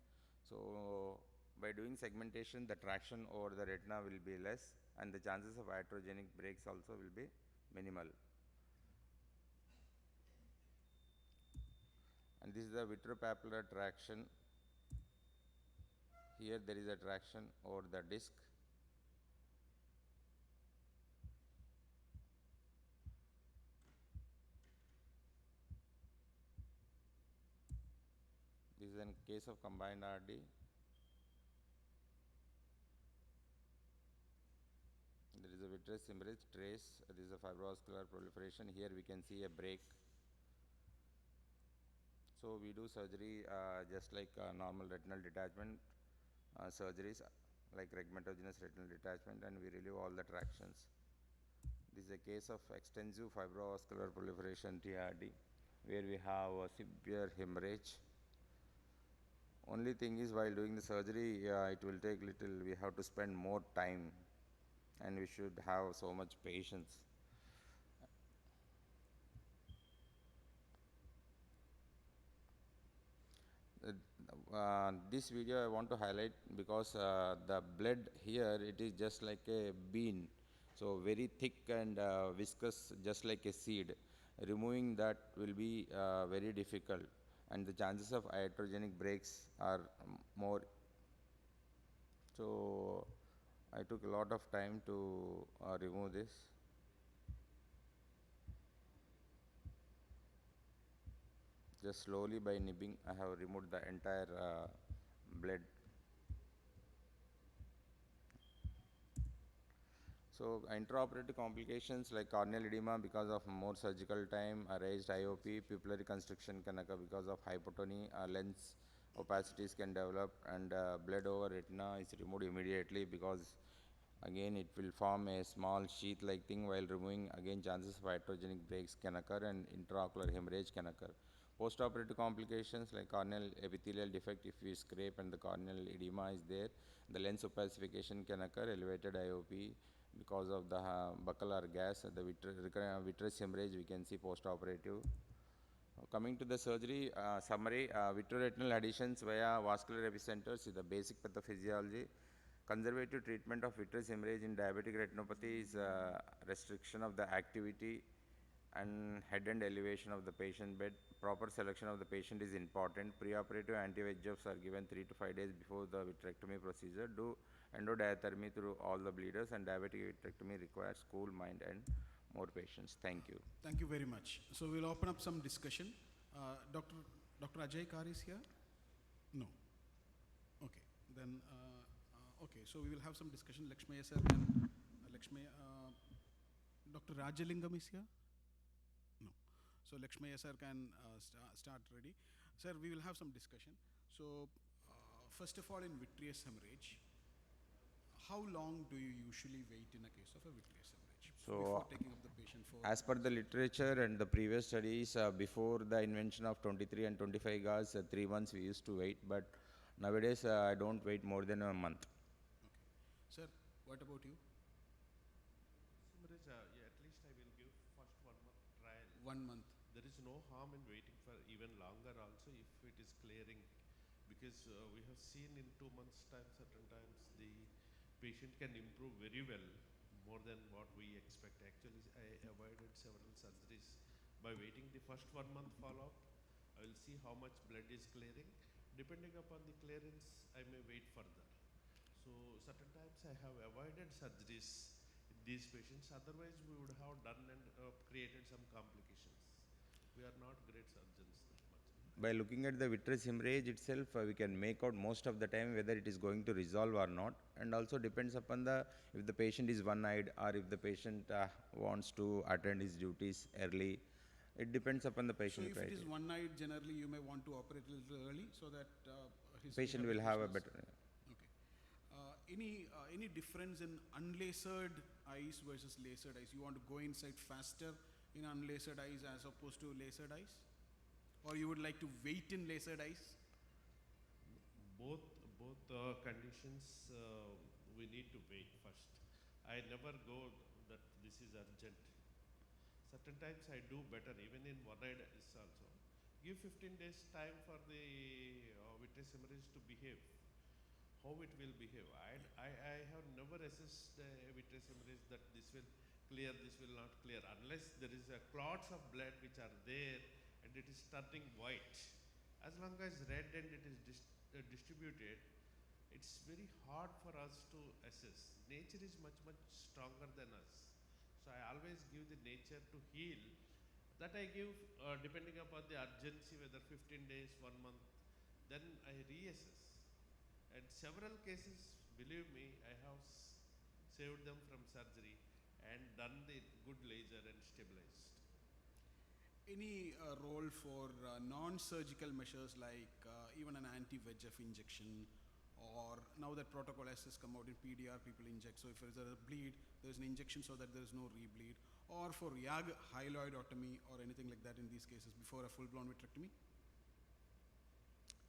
So by doing segmentation, the traction over the retina will be less, and the chances of iatrogenic breaks also will be minimal. And this is the vitropapillar traction. Here there is a traction over the disc. This is a case of combined RD. There is a vitreous hemorrhage trace. There is a fibrovascular proliferation. Here we can see a break. So we do surgery just like normal retinal detachment surgeries, like regmatogenous retinal detachment, and we relieve all the tractions. This is a case of extensive fibrovascular proliferation TRD, where we have a severe hemorrhage. Only thing is, while doing the surgery, it will take little, we have to spend more time, and we should have so much patience. This video I want to highlight because the blood here, it is just like a bean, so very thick and viscous, just like a seed. Removing that will be very difficult, and the chances of iatrogenic breaks are more. So I took a lot of time to remove this. Just slowly by nibbing, I have removed the entire blood. So intraoperative complications like corneal edema because of more surgical time, raised IOP, pupillary constriction can occur because of hypotony, lens opacities can develop, and blood over retina is removed immediately because again it will form a small sheath like thing. While removing, again chances of iatrogenic breaks can occur and intraocular hemorrhage can occur. Postoperative complications like corneal epithelial defect, if we scrape and the corneal edema is there, the lens opacification can occur, elevated IOP because of the buccal or gas, the vitreous hemorrhage we can see postoperative. Coming to the surgery summary, vitreoretinal adhesions via vascular epicenters is the basic pathophysiology. Conservative treatment of vitreous hemorrhage in diabetic retinopathy is restriction of the activity and head and elevation of the patient bed. Proper selection of the patient is important. Preoperative anti-VEGFs are given 3 to 5 days before the vitrectomy procedure. Do endodiathermy through all the bleeders, and diabetic vitrectomy requires cool mind and more patience. Thank you. Thank you very much. So we'll open up some discussion. Dr. Ajay Kar is here? No. Okay. Then, okay. So we will have some discussion. Lakshmaya sir and Dr. Rajalingam is here? No. So Lakshmaya sir can start ready. Sir, we will have some discussion. So first of all, in vitreous hemorrhage, how long do you usually wait in a case of a vitreous hemorrhage before taking up the patient for? As per the literature and the previous studies, before the invention of 23 and 25 gauge, 3 months we used to wait, but nowadays I don't wait more than a month. Okay. Sir, what about you? Simraj, yeah, at least I will give first 1 month trial. 1 month. There is no harm in waiting for even longer also if it is clearing, because we have seen in 2 months time certain times the patient can improve very well, more than what we expect. Actually, I avoided several surgeries by waiting the first 1 month follow-up. I will see how much blood is clearing. Depending upon the clearance, I may wait further. So certain times I have avoided surgeries in these patients. Otherwise, we would have done and created some complications. We are not great surgeons that much. By looking at the vitreous hemorrhage itself, we can make out most of the time whether it is going to resolve or not, and also depends upon the if the patient is one-eyed or if the patient wants to attend his duties early. It depends upon the patient. So if it is one-eyed, generally you may want to operate a little early so that his Patient will have a better. Okay. Any difference in unlasered eyes versus lasered eyes? You want to go inside faster in unlasered eyes as opposed to lasered eyes? Or you would like to wait in lasered eyes? Both conditions we need to wait first. I never go that this is urgent. Certain times I do better even in one-eyed eyes also. Give 15 days time for the vitreous hemorrhage to behave. How it will behave. I have never assessed vitreous hemorrhage that this will clear, this will not clear, unless there is a clots of blood which are there and it is turning white. As long as red and it is distributed, it's very hard for us to assess. Nature is much stronger than us. So I always give the nature to heal. That I give depending upon the urgency, whether 15 days, 1 month, then I reassess. And several cases, believe me, I have saved them from surgery and done the good laser and stabilized. Any role for non-surgical measures like even an anti-VEGF injection, or now that protocol has come out in PDR, people inject. So if there is a bleed, there is an injection so that there is no rebleed. Or for YAG hyaloidotomy or anything like that in these cases before a full-blown vitrectomy?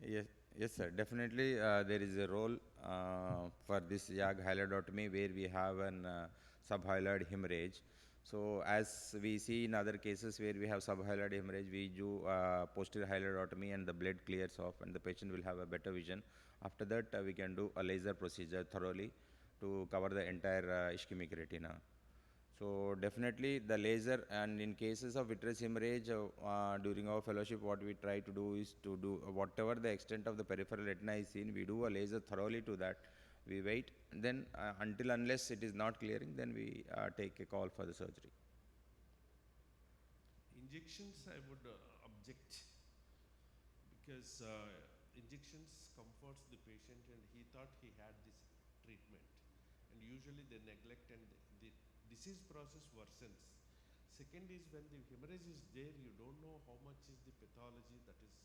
Yes, sir. Definitely, there is a role for this YAG hyaloidotomy where we have an subhyaloid hemorrhage. So as we see in other cases where we have subhyaloid hemorrhage, we do posterior hyaloidotomy and the blood clears off and the patient will have a better vision. After that, we can do a laser procedure thoroughly to cover the entire ischemic retina. So definitely the laser, and in cases of vitreous hemorrhage, during our fellowship, what we try to do is to do whatever the extent of the peripheral retina is seen, we do a laser thoroughly to that. We wait, and then unless it is not clearing, then we take a call for the surgery. Injections I would object, because injections comforts the patient and he thought he had this treatment, and usually they neglect and the disease process worsens. Second is when the hemorrhage is there, you don't know how much is the pathology that is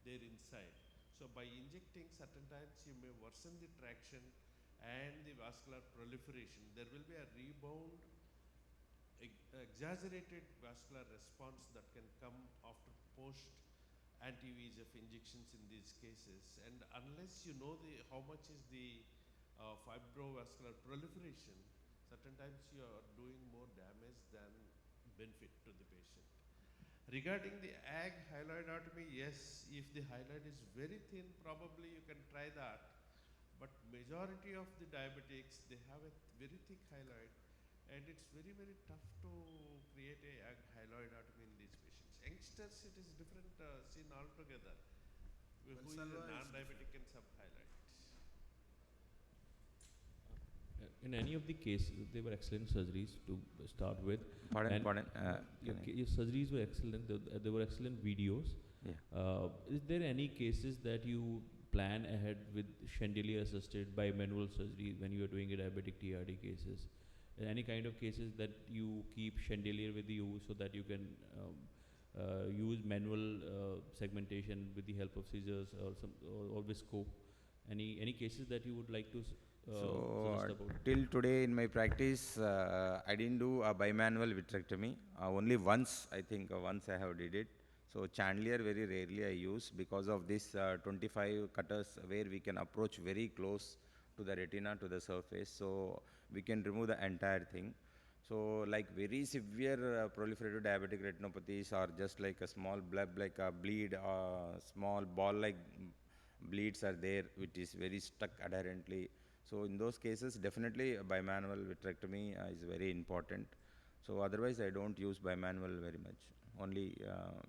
there inside. So by injecting, certain times you may worsen the traction and the vascular proliferation. There will be a rebound, exaggerated vascular response that can come after post anti-VEGF injections in these cases. And unless you know how much is the fibrovascular proliferation, certain times you are doing more damage than benefit to the patient. Regarding the ag hyaloidotomy, yes, if the hyaloid is very thin, probably you can try that. But majority of the diabetics, they have a very thick hyaloid, and it's very, very tough to create a ag hyaloidotomy in these patients. Youngsters, it is different scene altogether. Who is a Valsalva is non-diabetic can sub-highlight. In any of the cases, they were excellent surgeries to start with. Pardon, And pardon. your surgeries were excellent. There were excellent videos. Yeah. Is there any cases that you plan ahead with chandelier assisted by manual surgery when you are doing a diabetic TRD cases? Any kind of cases that you keep chandelier with you so that you can use manual segmentation with the help of scissors or visco? Any cases that you would like to So suggest about? till today in my practice, I didn't do a bimanual vitrectomy. Only once, I think, once I have did it. So chandelier very rarely I use because of this 25 cutters where we can approach very close to the retina, to the surface. So we can remove the entire thing. So like very severe proliferative diabetic retinopathies are just like a small bleb, like a bleed, small ball-like bleeds are there, which is very stuck adherently. So in those cases, definitely a bimanual vitrectomy is very important. So otherwise, I don't use bimanual very much. Only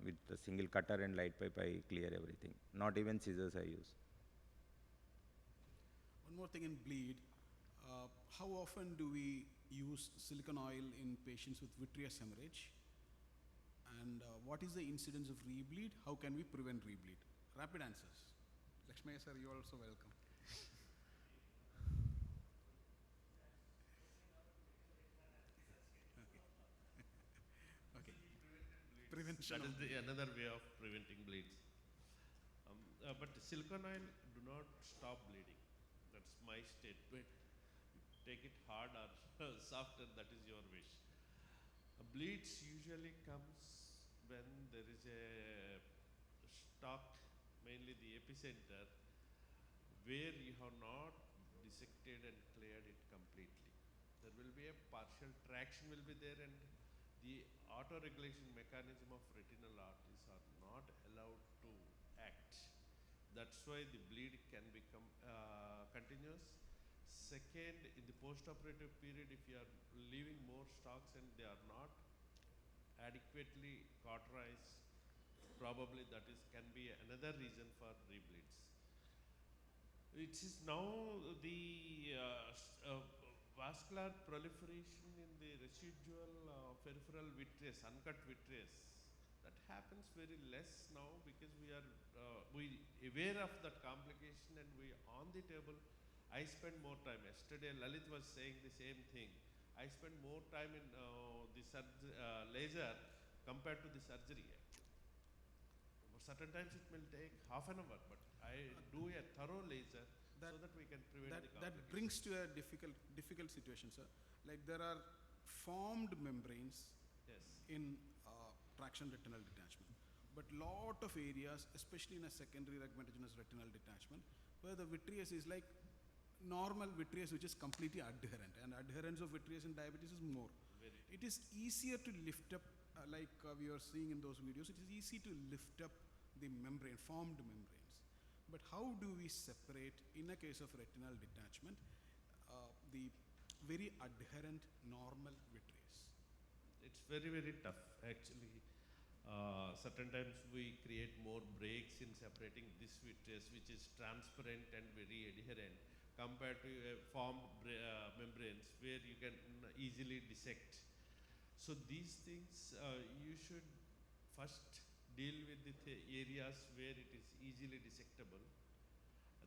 with the single cutter and light pipe, I clear everything. Not even scissors I use. One more thing in bleed. How often do we use silicone oil in patients with vitreous hemorrhage? And what is the incidence of rebleed? How can we prevent rebleed? Rapid answers. Lakshmaya sir, you are also welcome. Okay. Prevention. That is the another way of preventing bleeds. But silicone oil do not stop bleeding. That's my statement. Take it hard or softer, that is your wish. Bleeds usually comes when there is a stalk, mainly the epicenter, where you have not dissected and cleared it completely. There will be a partial traction will be there, and the auto-regulation mechanism of retinal arteries are not allowed to act. That's why the bleed can become continuous. Second, in the post-operative period, if you are leaving more stalks and they are not adequately cauterized, probably that is can be another reason for rebleeds. It is now the vascular proliferation in the residual peripheral vitreous, uncut vitreous. That happens very less now because we are aware of that complication, and we on the table. I spend more time. Yesterday, Lalit was saying the same thing. I spend more time in the laser compared to the surgery. Certain times it will take half an hour, but I do a thorough laser so that we can prevent the complication. That brings to a difficult situation, sir. Like there are formed membranes in traction retinal detachment, but lot of areas, especially in a secondary rhegmatogenous retinal detachment, where the vitreous is like normal vitreous, which is completely adherent, and adherence of vitreous in diabetes is more. It is easier to lift up, like we are seeing in those videos. It is easy to lift up the membrane, formed membranes. But how do we separate, in a case of retinal detachment, the very adherent normal vitreous? It's very, very tough actually. Certain times we create more breaks in separating this vitreous, which is transparent and very adherent, compared to formed membranes where you can easily dissect. So these things you should first deal with the areas where it is easily dissectable,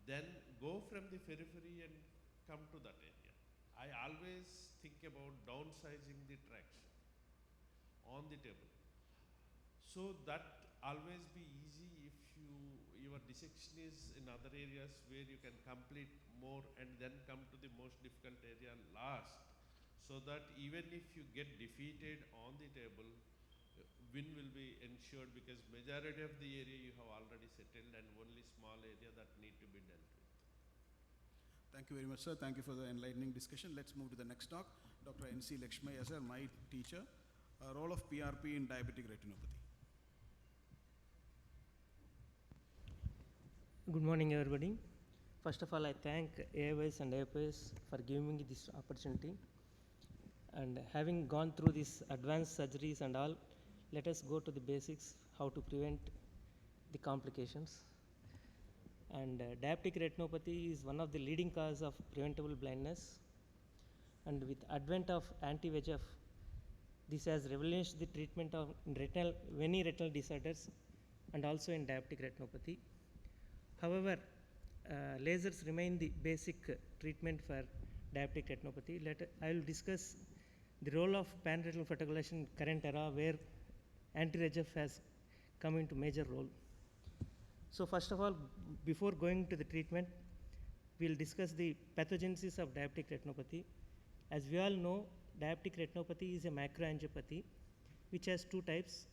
then go from the periphery and come to that area. I always think about downsizing the traction on the table. So that always be easy if your dissection is in other areas where you can complete more and then come to the most difficult area last, so that even if you get defeated on the table, win will be ensured, because majority of the area you have already settled and only small area that need to be dealt with. Thank you very much, sir. Thank you for the enlightening discussion. Let's move to the next talk. Dr. N.C. Lakshmaya, sir, my teacher. Role of PRP in diabetic retinopathy. Good morning, everybody. First of all, I thank AIOS and AIOS for giving me this opportunity. And having gone through these advanced surgeries and all, let us go to the basics, how to prevent the complications. And diabetic retinopathy is one of the leading cause of preventable blindness. And with advent of anti-VEGF, this has revolutionized the treatment of many retinal disorders and also in diabetic retinopathy. However, lasers remain the basic treatment for diabetic retinopathy. I will discuss the role of pan-retinal photocoagulation in current era where anti-VEGF has come into major role. So first of all, before going to the treatment, we will discuss the pathogenesis of diabetic retinopathy. As we all know, diabetic retinopathy is a macroangiopathy which has two types.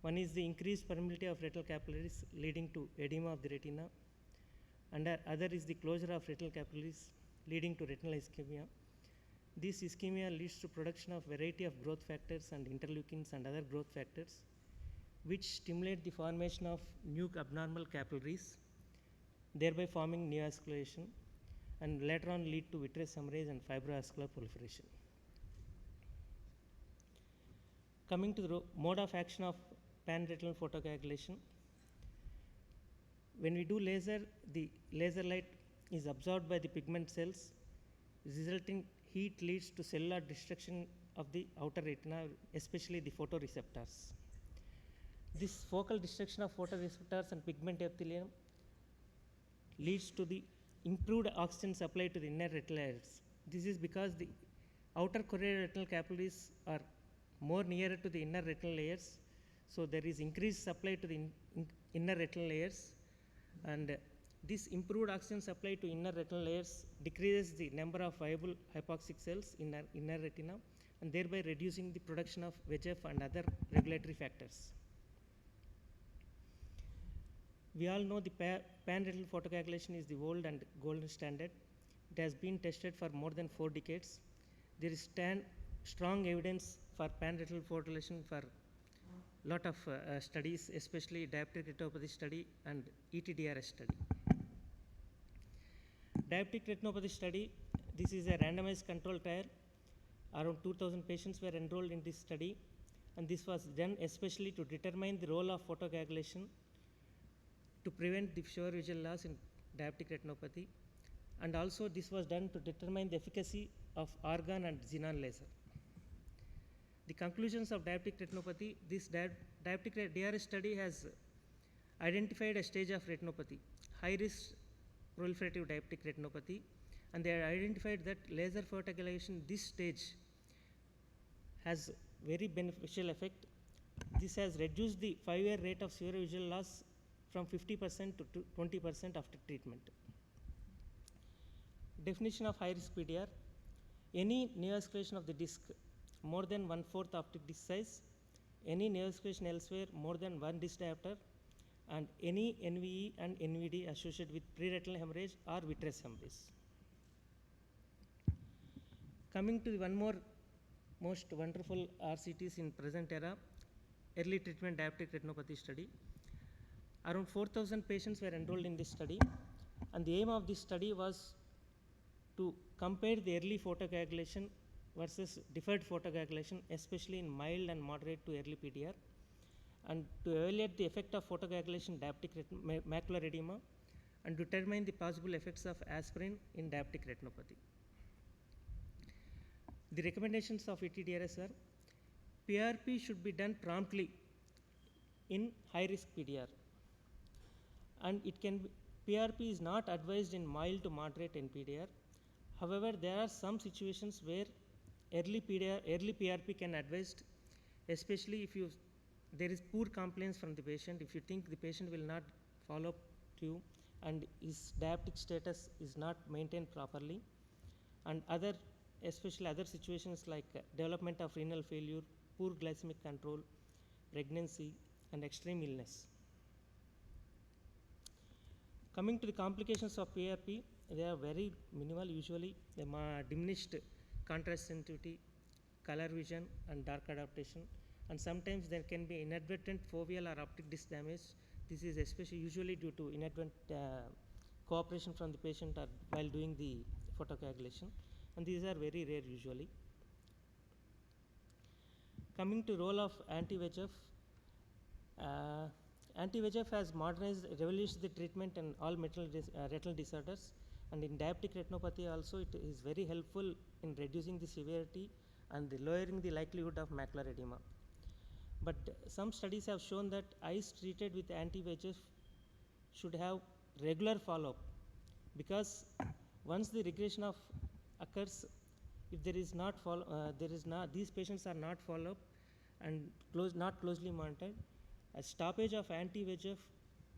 One is the increased permeability of retinal capillaries leading to edema of the retina, and other is the closure of retinal capillaries leading to retinal ischemia. This ischemia leads to production of variety of growth factors and interleukins and other growth factors which stimulate the formation of new abnormal capillaries, thereby forming neovascularization and later on lead to vitreous hemorrhage and fibrovascular proliferation. Coming to the mode of action of pan-retinal photocoagulation, when we do laser, the laser light is absorbed by the pigment cells, resulting heat leads to cellular destruction of the outer retina, especially the photoreceptors. This focal destruction of photoreceptors and pigment epithelium leads to the improved oxygen supply to the inner retinal layers. This is because the outer choroidal retinal capillaries are more nearer to the inner retinal layers, so there is increased supply to the inner retinal layers, and this improved oxygen supply to inner retinal layers decreases the number of viable hypoxic cells in inner retina and thereby reducing the production of VEGF and other regulatory factors. We all know the pan-retinal photocoagulation is the old and golden standard. It has been tested for more than 4 decades. There is strong evidence for pan-retinal photocoagulation for lot of studies, especially diabetic retinopathy study and ETDRS study. Diabetic retinopathy study, this is a randomized control trial. Around 2,000 patients were enrolled in this study, and this was done especially to determine the role of photocoagulation to prevent the pure visual loss in diabetic retinopathy, and also this was done to determine the efficacy of argon and xenon laser. The conclusions of diabetic retinopathy, this diabetic DRS study has identified a stage of retinopathy, high risk proliferative diabetic retinopathy, and they have identified that laser photocoagulation this stage has very beneficial effect. This has reduced the 5-year rate of severe visual loss from 50% to 20% after treatment. Definition of high risk PDR, any neovascularization of the disc more than 1/4 of the disc size, any neovascularization elsewhere more than 1 disc diameter, and any NVE and NVD associated with preretinal hemorrhage or vitreous hemorrhage. Coming to one more most wonderful RCTs in present era, early treatment diabetic retinopathy study. Around 4,000 patients were enrolled in this study, and the aim of this study was to compare the early photocoagulation versus deferred photocoagulation, especially in mild and moderate to early PDR, and to evaluate the effect of photocoagulation diabetic macular edema and determine the possible effects of aspirin in diabetic retinopathy. The recommendations of ETDRS are PRP should be done promptly in high risk PDR, and it can be, PRP is not advised in mild to moderate NPDR. However, there are some situations where early PRP can advised, especially if there is poor compliance from the patient, if you think the patient will not follow up to you and his diabetic status is not maintained properly, and especially other situations like development of renal failure, poor glycemic control, pregnancy, and extreme illness. Coming to the complications of PRP, they are very minimal usually. They diminished contrast sensitivity, color vision, and dark adaptation, and sometimes there can be inadvertent foveal or optic disc damage This is especially usually due to inadvertent cooperation from the patient or while doing the photocoagulation, and these are very rare usually. Coming to role of anti-VEGF, anti-VEGF has modernized, revolutionized the treatment in all retinal disorders, and in diabetic retinopathy also it is very helpful in reducing the severity and lowering the likelihood of macular edema. But some studies have shown that eyes treated with anti-VEGF should have regular follow-up, because once the regression of occurs, if there is not these patients are not followed and not closely monitored, a stoppage of anti-VEGF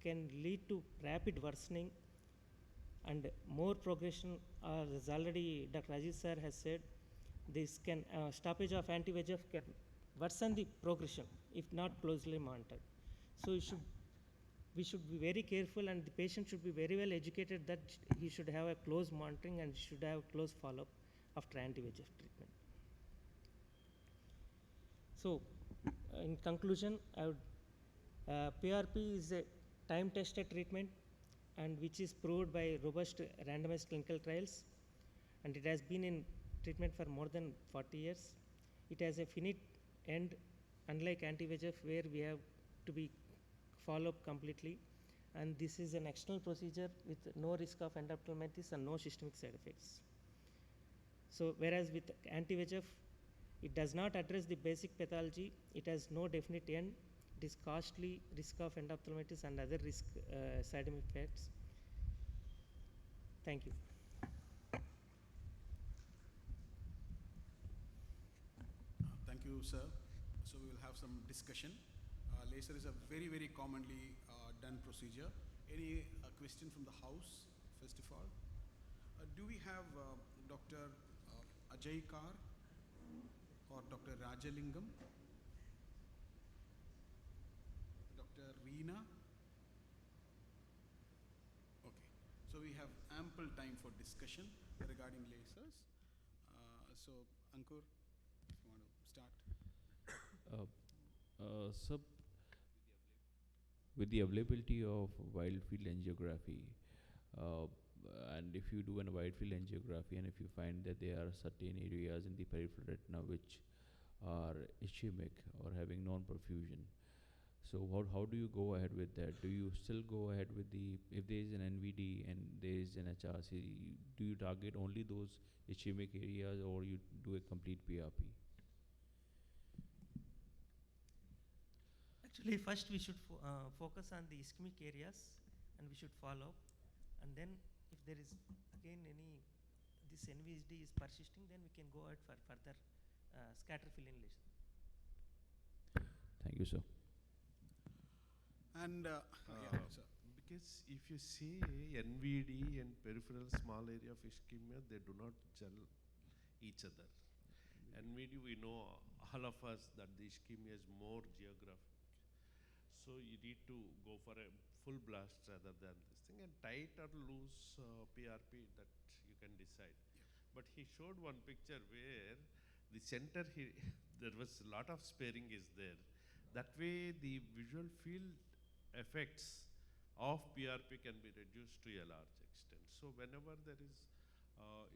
can lead to rapid worsening and more progression, or as already Dr. Rajesh sir has said, this can stoppage of anti-VEGF can worsen the progression if not closely monitored. So we should be very careful, and the patient should be very well educated that he should have a close monitoring and should have close follow-up after anti-VEGF treatment. So, in conclusion, PRP is a time-tested treatment and which is proved by robust randomized clinical trials, and it has been in treatment for more than 40 years. It has a finite end, unlike anti-VEGF where we have to be follow up completely, and this is an external procedure with no risk of endophthalmitis and no systemic side effects. So whereas with anti-VEGF, it does not address the basic pathology, it has no definite end, it is costly, risk of endophthalmitis and other risk side effects. Thank you. Thank you, sir. So we will have some discussion. Laser is a very, very commonly done procedure. Any question from the house, first of all? Do we have Dr. Ajay Kar or Dr. Rajalingam? Dr. Reena? Okay. So we have ample time for discussion regarding lasers. So Ankur, if you want to start. So, with the availability of wide field angiography, and if you do a wide field angiography and if you find that there are certain areas in the peripheral retina which are ischemic or having non-perfusion, so how do you go ahead with that? Do you still go ahead with if there is an NVD and there is an HRC, do you target only those ischemic areas or you do a complete PRP? Actually, first we should focus on the ischemic areas and we should follow, and then if there is again this NVSD is persisting, then we can go ahead for further scatter fill inhalation. Thank you, sir. And sir. Because if you say NVD and peripheral small area of ischemia, they do not gel each other. NVD, we know all of us that the ischemia is more geographic. So you need to go for a full blast rather than this thing, and tight or loose PRP that you can decide. Yeah. But he showed one picture where the center there was a lot of sparing is there. That way the visual field effects of PRP can be reduced to a large extent. So whenever there is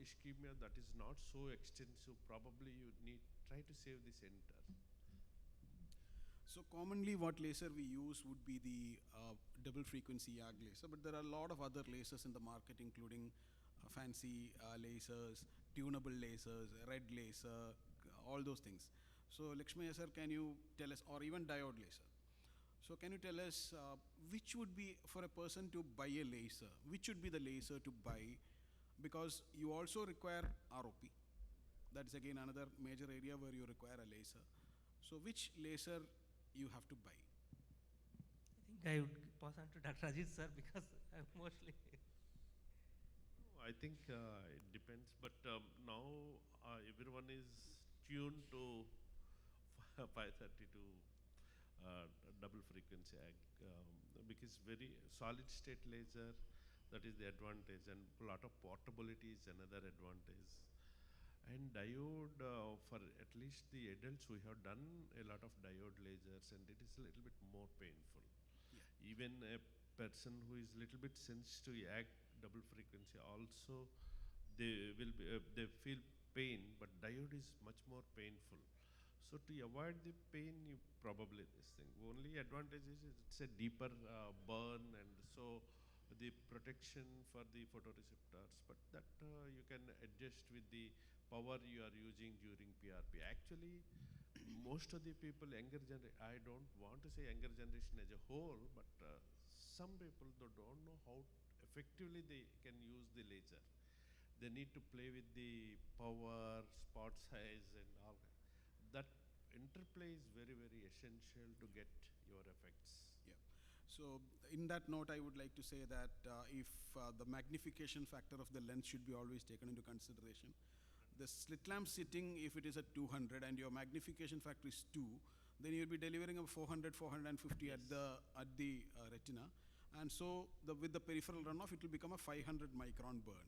ischemia that is not so extensive, probably you need try to save the center. So commonly what laser we use would be the double frequency YAG laser, but there are a lot of other lasers in the market, including fancy lasers, tunable lasers, red laser, all those things. So Lakshmi sir, can you tell us, or even diode laser. So can you tell us which would be, for a person to buy a laser, which would be the laser to buy? Because you also require ROP. That is again another major area where you require a laser. So which laser you have to buy? I think I would pass on to Dr. Ajit sir because I'm mostly. I think it depends, but now everyone is tuned to 532 double frequency because very solid state laser, that is the advantage, and a lot of portability is another advantage. And diode, for at least the adults, we have done a lot of diode lasers, and it is a little bit more painful. Yeah. Even a person who is little bit sensitive to yak double frequency also, they will be, they feel pain, but diode is much more painful. So to avoid the pain, you probably this thing. Only advantage is it's a deeper burn, and so the protection for the photoreceptors, but that you can adjust with the power you are using during PRP. Actually, most of the people, younger generation, I don't want to say younger generation as a whole, but some people they don't know how effectively they can use the laser. They need to play with the power, spot size, and all. That interplay is very, very essential to get your effects. Yeah. So in that note, I would like to say that if the magnification factor of the lens should be always taken into consideration. The slit lamp sitting, if it is at 200 and your magnification factor is 2, then you'll be delivering a 400, 450 Yes. at the retina. And so with the peripheral runoff, it will become a 500 micron burn.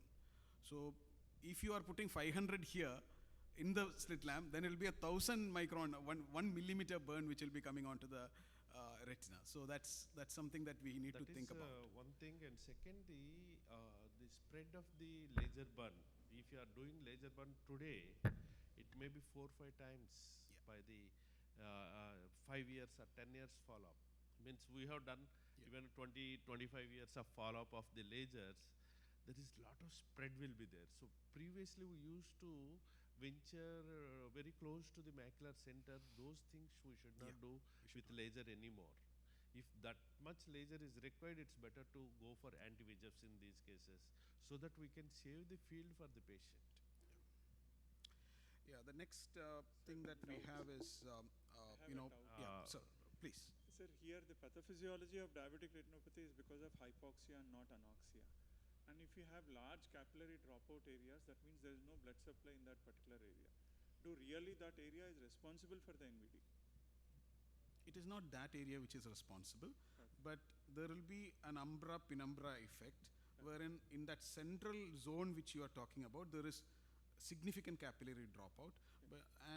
So if you are putting 500 here in the slit lamp, then it will be 1,000 micron, 1 millimeter burn, which will be coming onto the retina. So that's something that we need to think about. One thing, and second, the spread of the laser burn. If you are doing laser burn today, it may be 4 or 5 times by the 5 years or 10 years follow-up. Means we have done even 20, 25 years of follow-up of the lasers. There is lot of spread will be there. So previously we used to venture very close to the macular center. Those things we should not do with laser anymore. If that much laser is required, it's better to go for anti-VEGFs in these cases, so that we can save the field for the patient. Yeah, the next thing that we have is, sir, please. Sir, here the pathophysiology of diabetic retinopathy is because of hypoxia and not anoxia. And if you have large capillary dropout areas, that means there is no blood supply in that particular area. Do really that area is responsible for the NVD? It is not that area which is responsible, but there will be an umbra penumbra effect, wherein in that central zone which you are talking about, there is significant capillary dropout,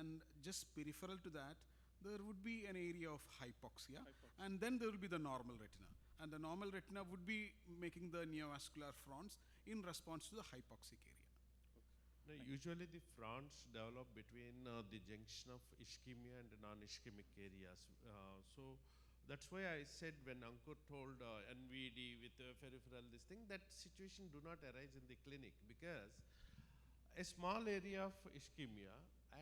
and just peripheral to that, there would be an area of hypoxia, and then there will be the normal retina. And the normal retina would be making the neovascular fronts in response to the hypoxic area. No, usually the fronts develop between the junction of ischemia and non-ischemic areas. So that's why I said when Ankur told NVD with peripheral this thing, that situation do not arise in the clinic, because a small area of ischemia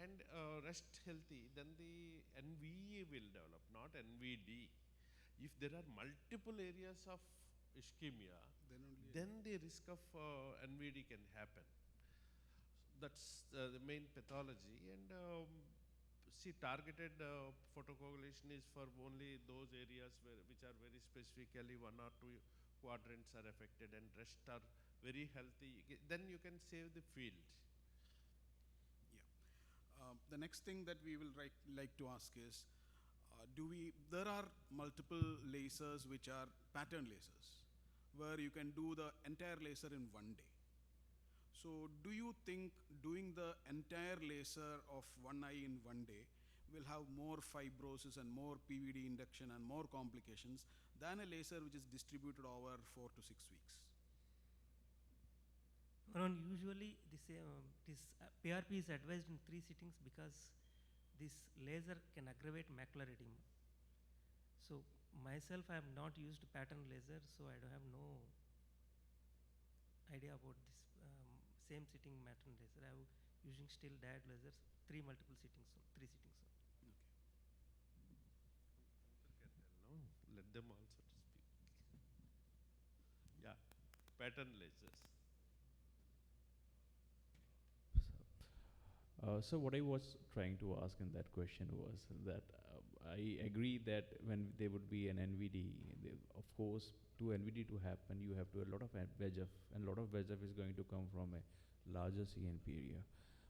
and rest healthy, then the NVE will develop, not NVD. If there are multiple areas of ischemia, then the risk of NVD can happen. That's the main pathology, and see, targeted photocoagulation is for only those areas which are very specifically 1 or 2 quadrants are affected and rest are very healthy. Then you can save the field. Yeah. The next thing that we will like to ask is, there are multiple lasers which are pattern lasers, where you can do the entire laser in one day. So do you think doing the entire laser of one eye in one day will have more fibrosis and more PVD induction and more complications than a laser which is distributed over 4 to 6 weeks? Usually this PRP is advised in 3 sittings because this laser can aggravate macular edema. So myself, I have not used pattern laser, so I don't have no idea about this same sitting pattern laser. I am using still diode lasers, 3 sittings. Okay. No, let them also to speak. Yeah, pattern lasers. So what I was trying to ask in that question was that I agree that when there would be an NVD, of course, to NVD to happen, you have to a lot of VEGF, and a lot of VEGF is going to come from a larger CNP area.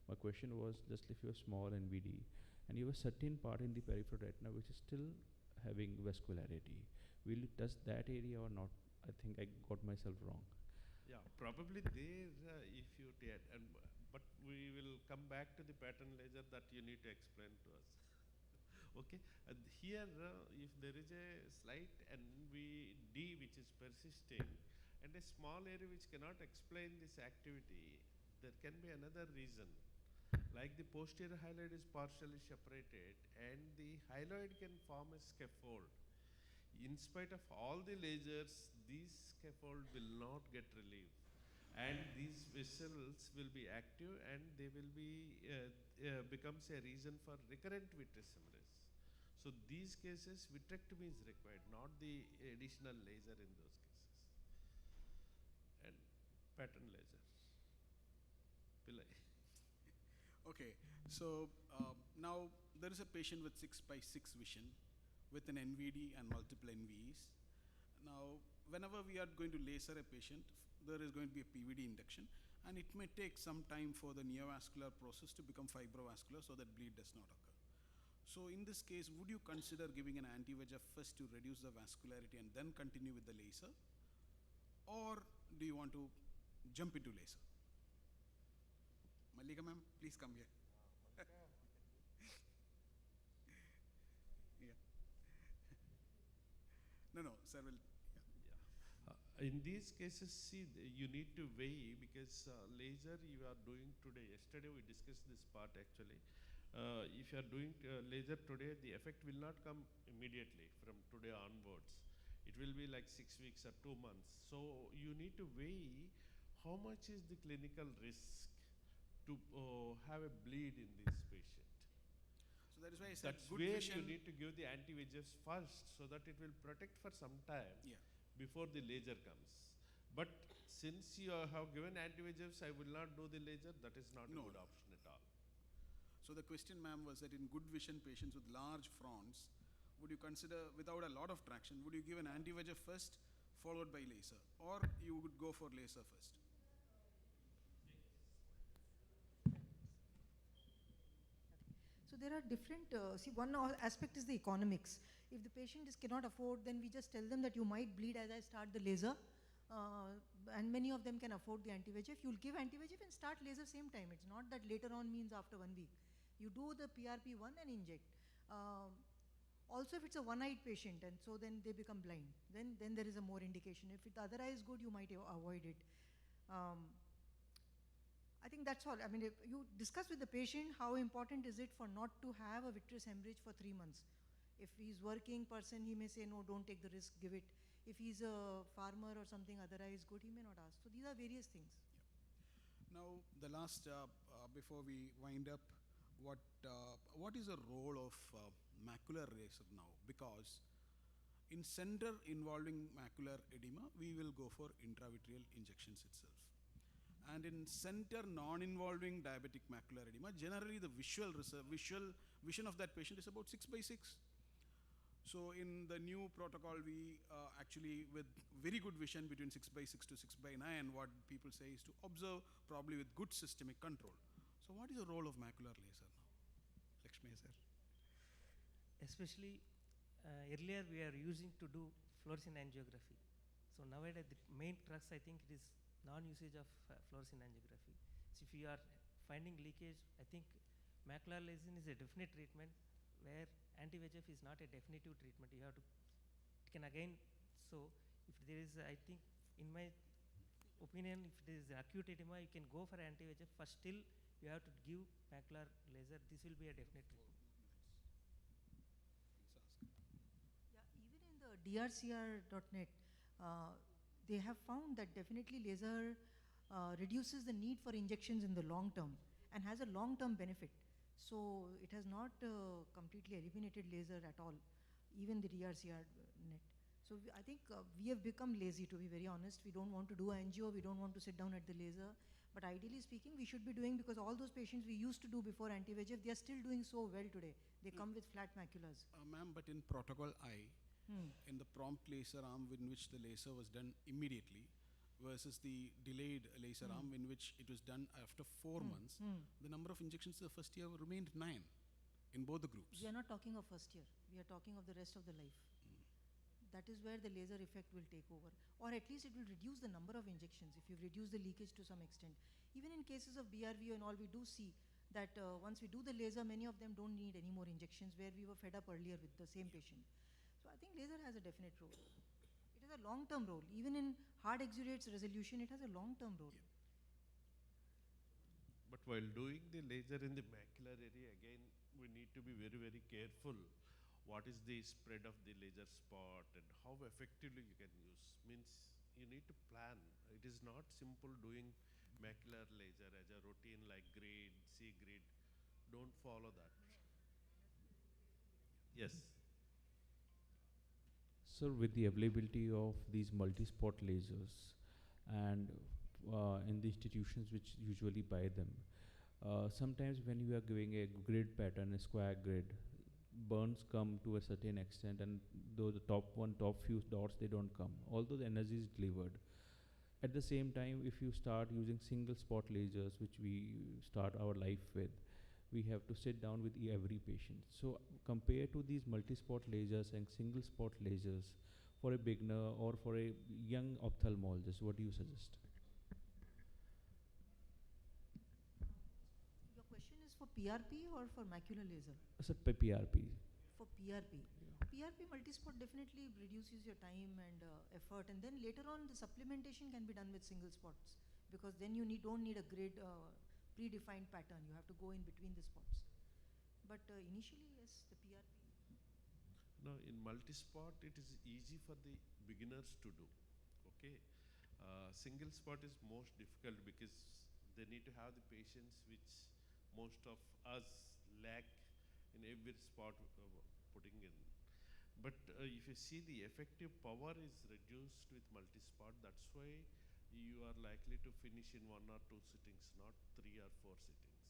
My question was, just if you have small NVD and you have a certain part in the peripheral retina which is still having vascularity, will it touch that area or not? I think I got myself wrong. Yeah, probably there if you did, but we will come back to the pattern laser that you need to explain to us. Okay, here if there is a slight NVD which is persisting and a small area which cannot explain this activity, there can be another reason. Like the posterior hyaloid is partially separated and the hyaloid can form a scaffold. In spite of all the lasers, these scaffold will not get relieved. And these vessels will be active and they will be becomes a reason for recurrent vitreous hemorrhage. So these cases vitrectomy is required, not the additional laser in those cases. And pattern laser. Pillai. Okay, so now there is a patient with 6/6 vision with an NVD and multiple NVEs. Now, whenever we are going to laser a patient, there is going to be a PVD induction, and it may take some time for the neovascular process to become fibrovascular so that bleed does not occur. So in this case, would you consider giving an anti-VEGF first to reduce the vascularity and then continue with the laser? Or do you want to jump into laser? Mallika ma'am, please come here. Yeah. No, sir will. In these cases, see, you need to weigh because laser you are doing today. Yesterday we discussed this part actually. If you are doing laser today, the effect will not come immediately from today onwards. It will be like 6 weeks or 2 months. So you need to weigh how much is the clinical risk to have a bleed in this patient. So that is why I said That's good where vision. you need to give the anti-VEGFs first so that it will protect for some time Yeah. before the laser comes. But since you have given anti-VEGFs, I will not do the laser, that is not a good option at all. So the question, ma'am, was that in good vision patients with large fronts, would you consider, without a lot of traction, would you give an anti-VEGF first, followed by laser? Or you would go for laser first? So there are different, see one aspect is the economics. If the patient cannot afford, then we just tell them that you might bleed as I start the laser. And many of them can afford the anti-VEGF. You'll give anti-VEGF and start laser same time. It's not that later on means after 1 week. You do the PRP1 and inject. Also if it's a one-eyed patient and so then they become blind, then there is a more indication. If the other eye is good, you might avoid it. I think that's all. I mean, if you discuss with the patient how important is it for not to have a vitreous hemorrhage for 3 months. If he's working person, he may say, no, don't take the risk, give it. If he's a farmer or something, other eye is good, he may not ask. So these are various things. Yeah. Now, the last, before we wind up, what is the role of macular laser now? Because in center involving macular edema, we will go for intravitreal injections itself. And in center non-involving diabetic macular edema, generally the visual vision of that patient is about 6/6. So in the new protocol, we actually, with very good vision between 6/6 to 6/9, what people say is to observe probably with good systemic control. So what is the role of macular laser now? Lakshmi sir. Especially earlier we are using to do fluorescein angiography. So nowadays the main crux I think it is non-usage of fluorescein angiography. So if you are finding leakage, I think macular laser is a definite treatment where anti-VEGF is not a definitive treatment. You have to, it can again, so if there is, I think in my opinion, if there is acute edema, you can go for anti-VEGF, but still you have to give macular laser. This will be a definite treatment. Yeah, even in the drcr.net, they have found that definitely laser reduces the need for injections in the long term and has a long-term benefit. So it has not completely eliminated laser at all, even the DRCR.net. So I think we have become lazy, to be very honest. We don't want to do angio, we don't want to sit down at the laser. But ideally speaking, we should be doing, because all those patients we used to do before anti-VEGF, they are still doing so well today. They come with flat maculas. Ma'am, but in protocol I, in the prompt laser arm in which the laser was done immediately versus the delayed laser arm in which it was done after 4 months, the number of injections the first year remained 9 in both the groups. We are not talking of first year. We are talking of the rest of the life. That is where the laser effect will take over. Or at least it will reduce the number of injections if you reduce the leakage to some extent. Even in cases of BRVO and all, we do see that once we do the laser, many of them don't need any more injections, where we were fed up earlier with the same patient. So I think laser has a definite role. It has a long-term role. Even in hard exudates resolution, it has a long-term role. But while doing the laser in the macular area, again, we need to be very, very careful. What is the spread of the laser spot and how effectively you can use? Means you need to plan. It is not simple doing macular laser as a routine like grid, C grid. Don't follow that. Yes. Sir, with the availability of these multi-spot lasers and in the institutions which usually buy them, sometimes when you are giving a grid pattern, a square grid, burns come to a certain extent, and though the top few dots, they don't come, although the energy is delivered. At the same time, if you start using single spot lasers, which we start our life with, we have to sit down with every patient. So compared to these multi-spot lasers and single spot lasers, for a beginner or for a young ophthalmologist, what do you suggest? Your question is for PRP or for macular laser? Sir, PRP. For PRP. PRP multispot definitely reduces your time and effort, and then later on the supplementation can be done with single spots, because then you don't need a grid predefined pattern. You have to go in between the spots. But initially, yes, the PRP. Now in multi-spot, it is easy for the beginners to do. Okay. Single spot is most difficult because they need to have the patience which most of us lack in every spot putting in. But if you see, the effective power is reduced with multi-spot. That's why you are likely to finish in 1 or 2 sittings, not 3 or 4 sittings.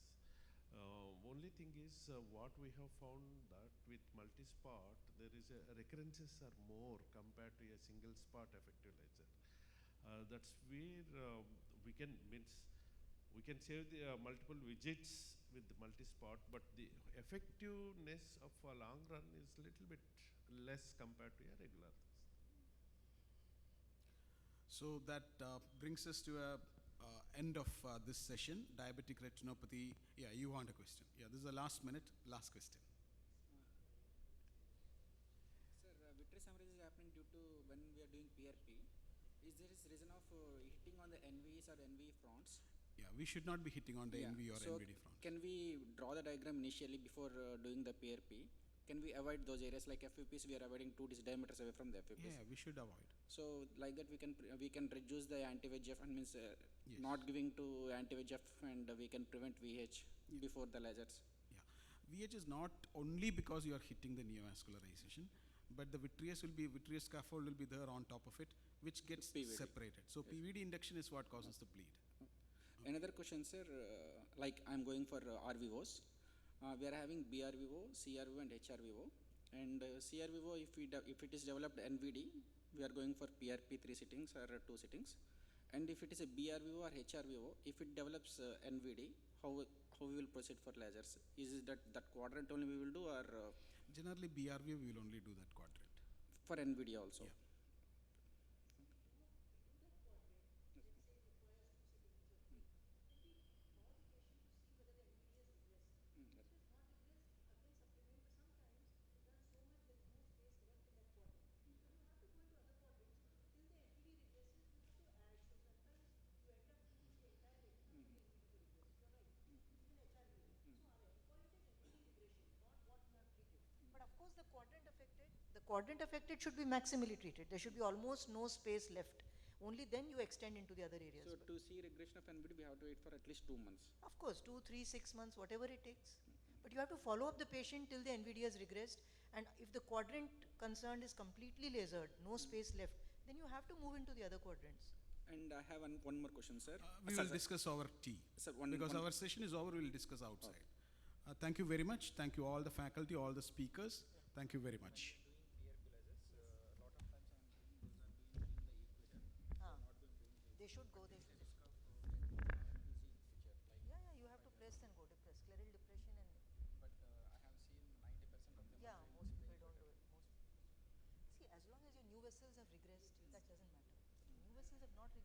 Only thing is, what we have found that with multi-spot, there is recurrences are more compared to a single spot effective laser. That's where we can save the multiple widgets with the multi-spot, but the effectiveness of a long run is little bit less compared to a regular. So that brings us to a end of this session, diabetic retinopathy. Yeah, you want a question? Yeah, this is the last question. Sir, vitreous hemorrhage is happening due to when we are doing PRP. Is there is reason of hitting on the NVs or NV fronts? Yeah, we should not be hitting on the NV or so NVD front. Can we draw the diagram initially before doing the PRP? Can we avoid those areas like FUPs? We are avoiding 2 diameters away from the FUPs. Yeah, we should avoid. So like that we can reduce the anti-VEGF and means Yes. not giving to anti-VEGF, and we can prevent VH before the lasers. Yeah, VH is not only because you are hitting the neovascularization, but the vitreous scaffold will be there on top of it, which gets PVD. separated. So Yes. PVD induction is what causes the bleed. Another question, sir, like I'm going for RVOs. We are having BRVO, CRVO and HRVO. And CRVO, if it is developed NVD, we are going for PRP 3 sittings or 2 sittings. And if it is a BRVO or HRVO, if it develops NVD, how we will proceed for lasers? Is it that quadrant only we will do, or Generally, BRV we will only do that quadrant. for NVD also? Yeah. But of course, the quadrant affected should be maximally treated. There should be almost no space left. Only then you extend into the other areas. So to see regression of NVD, we have to wait for at least 2 months. Of course, 2, 3, 6 months, whatever it takes. But you have to follow up the patient till the NVD has regressed. And if the quadrant concerned is completely lasered, no space left, then you have to move into the other quadrants. And I have one more question, sir. We Sir, will discuss over tea. Sir, Because our session is over, we will discuss outside. Thank you very much. Thank you all the faculty, all the speakers. Thank you very much. They should go. Yeah, you have to press and go depress. Scleral depression and. But I have seen 90% of them. Yeah, most people don't do it. See, as long as your new vessels have regressed, that doesn't matter. New vessels have not regressed.